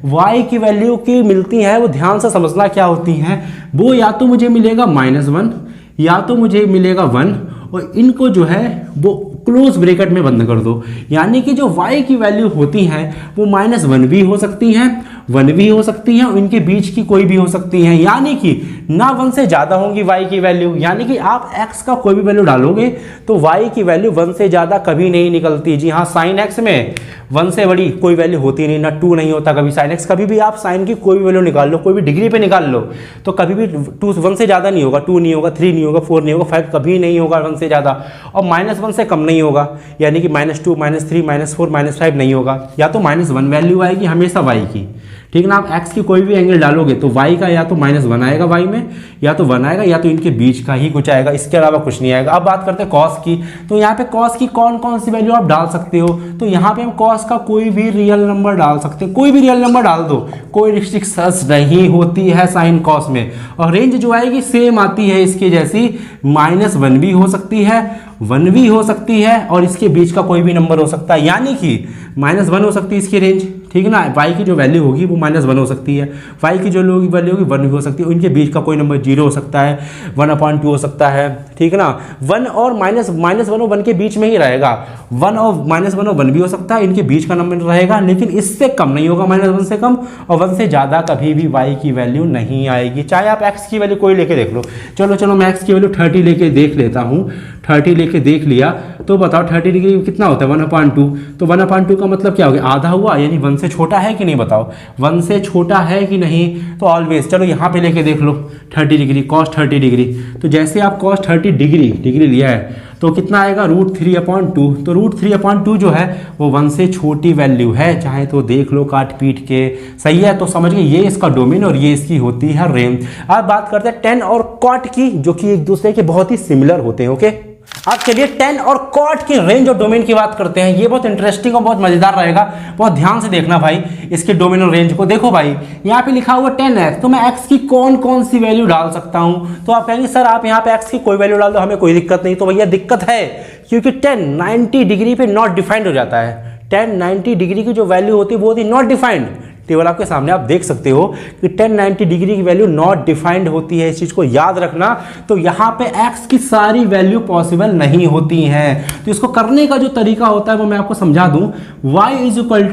Speaker 1: y की वैल्यू की मिलती है, वो ध्यान से समझना क्या होती है। वो या तो मुझे मिलेगा -1 या तो मुझे मिलेगा 1, और इनको जो है वो क्लोज ब्रैकेट में बंद कर दो। यानी कि जो y की वैल्यू होती है वो -1 भी हो सकती है, 1 भी हो सकती है, और इनके बीच की कोई भी हो सकती है। यानी कि ना 1 से ज़्यादा होंगी y की वैल्यू। यानी कि आप x का कोई भी वैल्यू डालोगे तो y की वैल्यू 1 से ज़्यादा कभी नहीं निकलती। जी हाँ, sin x में 1 से बड़ी कोई वैल्यू होती नहीं, ना 2 नहीं होता कभी। sin x कभी भी आप sin की कोई भी वैल्यू निकाल लो, कोई भी डिग्री पे निकाल लो, तो कभी भी 1 से ज़्यादा नहीं होगा, 2 नहीं होगा, 3 नहीं होगा, 4 नहीं होगा, 5 कभी नहीं होगा 1 से ज़्यादा, और -1 से कम नहीं होगा। यानी कि -2, -3, -4, -5 नहीं होगा। या तो -1 वैल्यू आएगी हमेशा y की, ठीक ना। आप x की कोई भी एंगल डालोगे तो y का या तो -1 आएगा y में, या तो 1 आएगा, या तो इनके बीच का ही कुछ आएगा, इसके अलावा कुछ नहीं आएगा। अब बात करते हैं cos की। तो यहाँ पे cos की कौन कौन सी वैल्यू आप डाल सकते हो? तो यहाँ पे हम cos का कोई भी रियल नंबर डाल सकते हैं, कोई भी रियल नंबर डाल दो, कोई रिस्ट्रिक्शंस नहीं होती है sin cos में। और रेंज जो आएगी सेम आती है इसके जैसी, -1 भी हो सकती है, 1 भी हो सकती है, और इसके बीच का कोई भी नंबर हो सकता है। यानी कि -1 हो सकती है इसकी रेंज, ठीक है ना। y की जो वैल्यू होगी वो -1 हो सकती है, y की जो वैल्यू होगी 1 भी हो सकती है, इनके बीच का कोई नंबर 0 हो सकता है, 1/2 हो सकता है, ठीक है ना। 1 और -1 और 1 के बीच में ही रहेगा। 1 और -1 और 1 भी हो सकता है, इनके बीच का नंबर रहेगा, लेकिन इससे कम नहीं होगा, -1 से कम, और 1 से ज़्यादा कभी भी y की वैल्यू नहीं आएगी। चाहे आप x की वैल्यू कोई लेके देख लो। चलो मैं x की वैल्यू 30 लेके देख लेता हूँ। 30 लेके देख लिया तो बताओ 30 डिग्री कितना होता है, 1/2। तो 1/2 का मतलब क्या हो गया, आधा हुआ, यानी 1 से छोटा है कि नहीं, बताओ 1 से छोटा है कि नहीं। तो ऑलवेज चलो यहाँ पे लेके देख लो 30 डिग्री, cos 30 डिग्री। तो जैसे आप cos 30 डिग्री लिया है तो कितना आएगा, √3/2। तो √3/2 जो है वो 1 से छोटी वैल्यू है, चाहे तो देख लो काट पीट के, सही है। तो समझ गए, ये इसका डोमेन और ये इसकी होती है रेंज। अब बात करते हैं tan और cot की, जो कि एक दूसरे के बहुत ही सिमिलर होते हैं। ओके, अब चलिए tan और cot की रेंज और डोमेन की बात करते हैं। ये बहुत इंटरेस्टिंग और बहुत मजेदार रहेगा, बहुत ध्यान से देखना भाई इसके डोमेन और रेंज को। देखो भाई यहाँ पे लिखा हुआ 10x, तो मैं x की कौन कौन सी वैल्यू डाल सकता हूँ? तो आप कहेंगे सर आप यहाँ पे x की कोई वैल्यू डाल दो, हमें कोई दिक्कत नहीं। तो भैया दिक्कत है, क्योंकि tan 90 डिग्री पे नॉट डिफाइंड हो जाता है। tan 90 डिग्री की जो वैल्यू होती है वो होती नॉट डिफाइंड। टेबल आपके सामने, आप देख सकते हो कि tan 90 डिग्री की वैल्यू नॉट डिफाइंड होती है, इस चीज को याद रखना। तो यहाँ पे x की सारी वैल्यू पॉसिबल नहीं होती हैं। तो इसको करने का जो तरीका होता है वो मैं आपको समझा दूं। y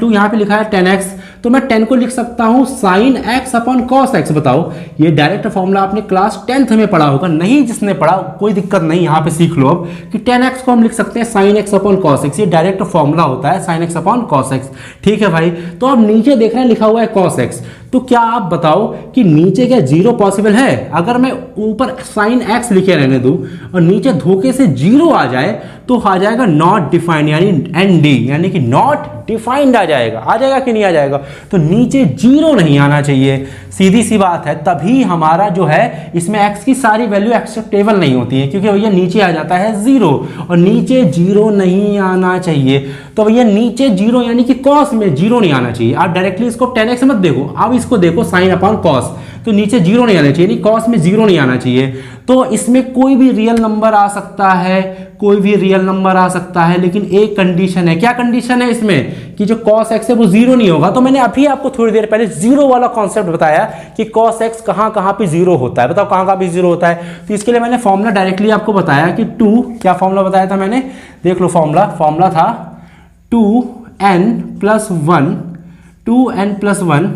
Speaker 1: = यहाँ पे लिखा है 10x, तो मैं 10 को लिख सकता हूँ sin x/cos x। बताओ, ये डायरेक्ट फॉर्मूला आपने क्लास 10th में पढ़ा होगा, नहीं जिसने पढ़ा कोई दिक्कत नहीं, यहाँ पे सीख लो अब कि 10x को हम लिख सकते हैं sin x/cos x। ये डायरेक्ट फॉर्मूला होता है sin x/cos x, ठीक है भाई। तो अब नीचे देख रहे हैं लिखा हुआ है cos x, तो क्या आप बताओ कि नीचे क्या 0 पॉसिबल है? अगर मैं ऊपर sin x लिखे रहने दूं और नीचे धोखे से 0 आ जाए तो आ जाएगा नॉट डिफाइंड, यानी ND, यानी कि नॉट डिफाइंड आ जाएगा कि नहीं आ जाएगा? तो नीचे 0 नहीं आना चाहिए, सीधी सी बात है। तभी हमारा जो है इसमें x की सारी वैल्यू एक्सेप्टेबल नहीं होती है, क्योंकि भैया नीचे आ जाता है 0 और नीचे 0 नहीं आना चाहिए। तो भैया नीचे जीरो यानी कि कॉस में जीरो नहीं आना चाहिए। आप डायरेक्टली इसको 10x मत देखो, आप इसको देखो साइन अपॉन कॉस, तो नीचे जीरो नहीं आना चाहिए, यानी कॉस में जीरो नहीं आना चाहिए। तो इसमें कोई भी रियल नंबर आ सकता है, कोई भी रियल नंबर आ सकता है, लेकिन एक कंडीशन है। क्या कंडीशन है इसमें कि जो cos x है वो जीरो नहीं होगा। तो मैंने अभी आपको थोड़ी देर पहले जीरो वाला कॉन्सेप्ट बताया कि cos x कहां कहां पे जीरो होता है। बताओ कहां कहां पे जीरो होता है। तो इसके लिए मैंने फॉर्मूला डायरेक्टली आपको बताया कि 2, क्या फॉर्मूला बताया था मैंने, देख लो फॉर्मूला था 2n+1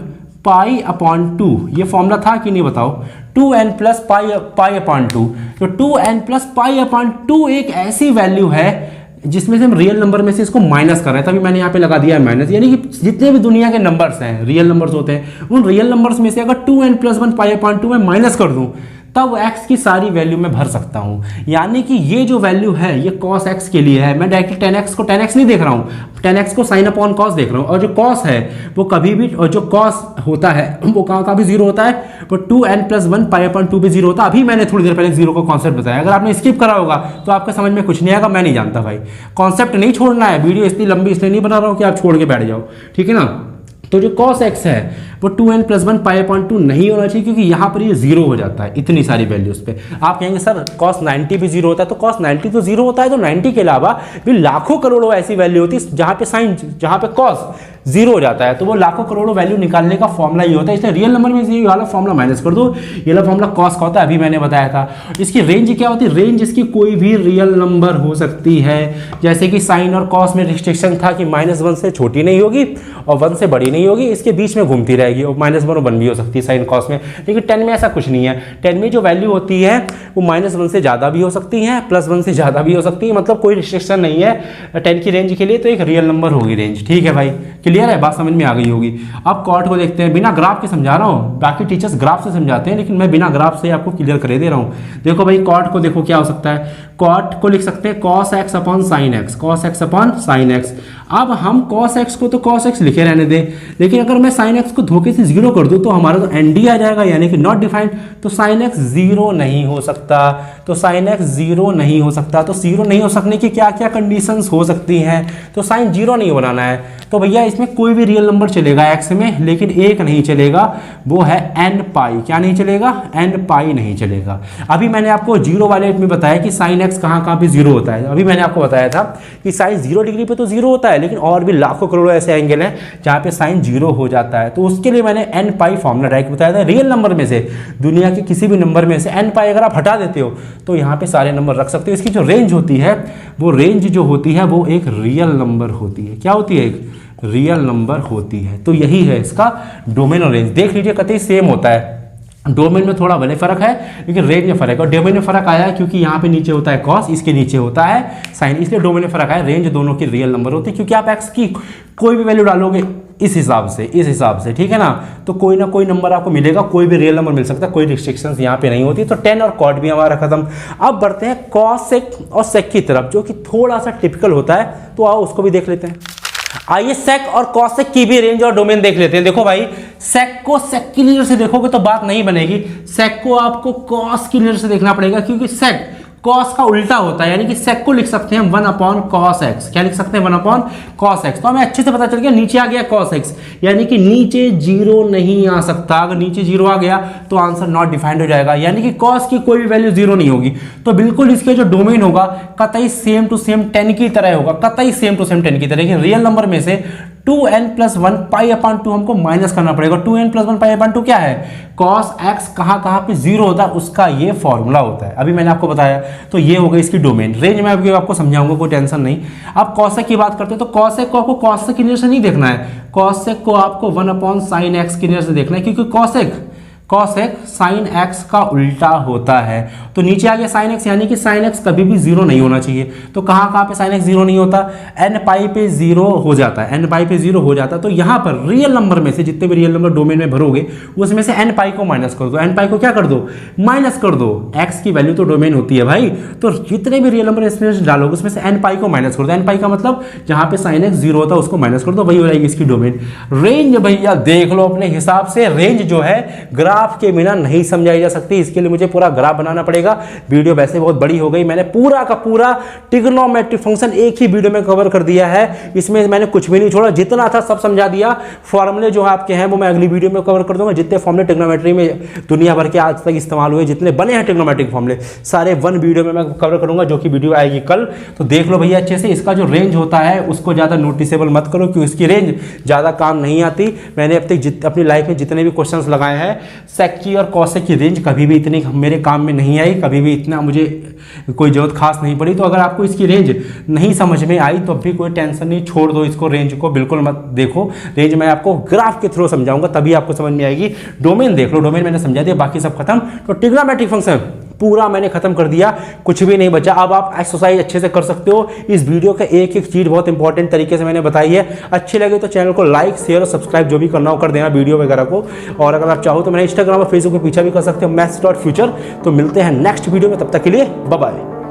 Speaker 1: पाई अपॉन 2। ये फॉर्मूला था कि नहीं बताओ, 2n प्लस पाई अपॉन 2। तो 2n प्लस पाई अपॉन 2 एक ऐसी वैल्यू है जिसमें से हम रियल नंबर में से इसको माइनस कर रहे हैं, तभी मैंने यहाँ पे लगा दिया है माइनस। यानी कि जितने भी दुनिया के नंबर्स हैं, रियल नंबर्स होते हैं, उन रियल नंबर्स में से अगर 2n+1 पाई अपॉन 2 में माइनस कर दूं तब x की सारी वैल्यू मैं भर सकता हूं। यानी कि ये जो वैल्यू है ये cos x के लिए है। मैं डायरेक्टली 10x को 10x नहीं देख रहा हूं, 10x को साइन अपॉन कॉस देख रहा हूं। और जो cos है वो कभी भी, और जो cos होता है वो कहाँ भी जीरो होता है, वो 2n+1 पाई अपॉन 2 भी जीरो होता है। अभी मैंने थोड़ी देर पहले जीरो का कॉन्सेप्ट बताया। अगर आपने स्किप करा होगा तो आपके समझ में कुछ नहीं आएगा, मैं नहीं जानता भाई। कॉन्सेप्ट नहीं छोड़ना है, वीडियो इतनी लंबी इसलिए नहीं बना रहा हूँ कि आप छोड़ के बैठ जाओ, ठीक है ना। तो जो cos x है वो 2n+1 पाई अपॉन 2 नहीं होना चाहिए, क्योंकि यहाँ पर ये जीरो हो जाता है इतनी सारी वैल्यूज पे। आप कहेंगे सर cos 90 भी जीरो होता है, तो cos 90 तो जीरो होता है, तो 90 के अलावा भी लाखों करोड़ों ऐसी वैल्यू होती है जहाँ पे साइन, जहाँ पे cos जीरो हो जाता है। तो वो लाखों करोड़ों वैल्यू निकालने का फॉर्मूला ये होता है। इसलिए रियल नंबर में ये वाला फॉर्मूला माइनस कर दो, ये वाला फॉर्मूला cos का होता है, अभी मैंने बताया था। इसकी रेंज क्या होती है, रेंज इसकी कोई भी रियल नंबर हो सकती है। जैसे कि साइन और cos में रिस्ट्रिक्शन था कि -1 से छोटी नहीं होगी और 1 से बड़ी नहीं होगी, इसके बीच में घूमती रहेगी, और -1 और 1 भी हो सकती है साइन cos में। लेकिन 10 में ऐसा कुछ नहीं है। 10 में जो वैल्यू होती है वो -1 से ज़्यादा भी हो सकती है, +1 से ज़्यादा भी हो सकती है, मतलब कोई रिस्ट्रिक्शन नहीं है 10 की रेंज के लिए। तो एक रियल नंबर होगी रेंज, ठीक है भाई, क्लियर है, बात समझ में आ गई होगी। अब कॉट को देखते हैं, बिना ग्राफ के समझा रहा हूँ, बाकी टीचर्स ग्राफ से समझाते हैं, लेकिन मैं बिना ग्राफ से आपको क्लियर कर दे रहा हूँ। देखो भाई कॉट को देखो क्या हो सकता है, कॉट को लिख सकते हैं cos x upon sine x, cos x upon sine x. अब हम cos x को तो cos x लिखे रहने दें, लेकिन अगर मैं sin x को धोखे से जीरो कर दूं तो हमारा तो nd आ जाएगा, यानी कि नॉट डिफाइंड। तो sin x जीरो नहीं हो सकता, तो sin x जीरो नहीं हो सकता। तो जीरो नहीं हो सकने की क्या क्या कंडीशंस हो सकती हैं, तो साइन जीरो नहीं बनाना है। तो भैया इसमें कोई भी रियल नंबर चलेगा x में, लेकिन एक नहीं चलेगा, वो है n पाई। क्या नहीं चलेगा, n पाई नहीं चलेगा। अभी मैंने आपको जीरो वाले में बताया कि साइन x कहाँ पे जीरो होता है। अभी मैंने आपको बताया था कि साइन 0 डिग्री पे तो जीरो होता है, लेकिन और भी लाखों करोड़ों ऐसे एंगल हैं जहाँ पे साइन जीरो हो जाता है। तो उसके लिए मैंने n पाई फॉर्मूला डायरेक्ट बताया था। रियल नंबर में से, दुनिया के किसी भी नंबर में से n पाई अगर आप हटा देते हो तो यहाँ पे सारे नंबर रख सकते हो। इसकी जो रेंज होती है, वो रेंज जो होती है वो एक रियल नंबर होती है। क्या होती है, एक रियल नंबर होती है। तो यही है इसका डोमेन और रेंज। देख लीजिए कतई सेम होता है, डोमेन में थोड़ा भले फर्क है लेकिन रेंज में फर्क है। और डोमेन में फर्क आया है क्योंकि यहाँ पे नीचे होता है कॉस, इसके नीचे होता है साइन, इसलिए डोमेन में फर्क आया। रेंज दोनों की रियल नंबर होती है, क्योंकि आप एक्स की कोई भी वैल्यू डालोगे इस हिसाब से, ठीक है ना, तो कोई ना कोई नंबर आपको मिलेगा, कोई भी रियल नंबर मिल सकता है, कोई रिस्ट्रिक्शंस यहाँ पे नहीं होती। तो 10 और कॉट भी हमारा खत्म। अब बढ़ते हैं कॉस सेक और सेक की तरफ, जो कि थोड़ा सा टिपिकल होता है, तो आओ उसको भी देख लेते हैं। आइए सेक और कॉस सेक की भी रेंज और डोमेन देख लेते हैं। देखो भाई, सेक को सेक की नजर से देखोगे तो बात नहीं बनेगी, सेक को आपको कॉस की नजर से देखना पड़ेगा, क्योंकि सेक कॉस का उल्टा होता है। यानी कि सेक को लिख सकते हैं 1 अपॉन कॉस एक्स। क्या लिख सकते हैं, 1 अपॉन कॉस एक्स। तो हमें अच्छे से पता चल गया, नीचे आ गया कॉस एक्स, यानी कि नीचे जीरो नहीं आ सकता। अगर नीचे जीरो आ गया तो आंसर नॉट डिफाइंड हो जाएगा, यानी कि कॉस की कोई भी वैल्यू जीरो नहीं होगी। तो बिल्कुल इसके जो डोमेन होगा कतई सेम टू सेम 10 की तरह होगा, कतई सेम टू सेम 10 की तरह। लेकिन रियल नंबर में से 2n+1 पाई अपॉन 2 हमको माइनस करना पड़ेगा। 2n+1 पाई अपॉन 2 क्या है, cos x कहाँ पे जीरो होता है उसका ये फॉर्मूला होता है। अभी मैंने आपको बताया, तो ये हो गई इसकी डोमेन। रेंज में आपको समझाऊंगा, कोई टेंशन नहीं। अब cos x की बात करते हैं, तो cos x को आपको cos x की नजर से नहीं देखना है, cos x को आपको 1 अपॉन साइन x की नजर से देखना है, क्योंकि cos x साइन x का उल्टा होता है। तो नीचे आ गया साइन x, यानी कि साइन x कभी भी जीरो नहीं होना चाहिए। तो कहाँ पे साइन x जीरो नहीं होता, n पाई पे जीरो हो जाता है, n पाई पे जीरो हो जाता है। तो यहाँ पर रियल नंबर में से जितने भी रियल नंबर डोमेन में भरोगे उसमें से n पाई को माइनस कर दो। n पाई को क्या कर दो, माइनस कर दो। x की वैल्यू तो डोमेन होती है भाई, तो जितने भी रियल नंबर इसमें डालोगे उसमें से n पाई को माइनस कर दो। n पाई का मतलब जहाँ पे साइन x जीरो होता है उसको माइनस कर दो, वही हो जाएगी इसकी डोमेन। रेंज भैया देख लो अपने हिसाब से, रेंज जो है ग्राफ ग्राफ के बिना नहीं समझाई जा सकती। इसके लिए मुझे पूरा ग्राफ बनाना पड़ेगा। वीडियो वैसे बहुत बड़ी हो गई, मैंने पूरा का पूरा ट्रिग्नोमेट्रिक फंक्शन एक ही वीडियो में कवर कर दिया है। इसमें मैंने कुछ भी नहीं छोड़ा, जितना था सब समझा दिया। फॉर्मूले जो आपके हैं वो मैं अगली वीडियो में कवर कर दूंगा। जितने फॉर्मूले ट्रिग्नोमेट्री में दुनिया भर के आज तक इस्तेमाल हुए, जितने बने हैं ट्रिग्नोमेट्रिक फॉर्मूले, सारे वन वीडियो में मैं कवर करूंगा, जो कि वीडियो आएगी कल। तो देख लो भैया अच्छे से। इसका जो रेंज होता है उसको ज़्यादा नोटिसेबल मत करो, क्योंकि इसकी रेंज ज़्यादा काम नहीं आती। मैंने अब तक अपनी लाइफ में जितने भी क्वेश्चंस लगाए हैं, सेक की और कॉसेक की रेंज कभी भी इतनी मेरे काम में नहीं आई, कभी भी इतना मुझे कोई जरूरत खास नहीं पड़ी। तो अगर आपको इसकी रेंज नहीं समझ में आई तो भी कोई टेंशन नहीं, छोड़ दो इसको, रेंज को बिल्कुल मत देखो। रेंज मैं आपको ग्राफ के थ्रू समझाऊंगा, तभी आपको समझ में आएगी। डोमेन देख लो, डोमेन मैंने समझा दिया, बाकी सब खत्म। तो ट्रिग्नोमेट्रिक फंक्शन पूरा मैंने खत्म कर दिया, कुछ भी नहीं बचा। अब आप एक्सरसाइज अच्छे से कर सकते हो। इस वीडियो का एक एक चीज बहुत इंपॉर्टेंट तरीके से मैंने बताई है। अच्छी लगे तो चैनल को लाइक, शेयर और सब्सक्राइब जो भी करना हो कर देना, वीडियो वगैरह को। और अगर आप चाहो तो मैंने इंस्टाग्राम और फेसबुक पे पीछा भी कर सकते हो, maths.future। तो मिलते हैं नेक्स्ट वीडियो में, तब तक के लिए बाय बाय।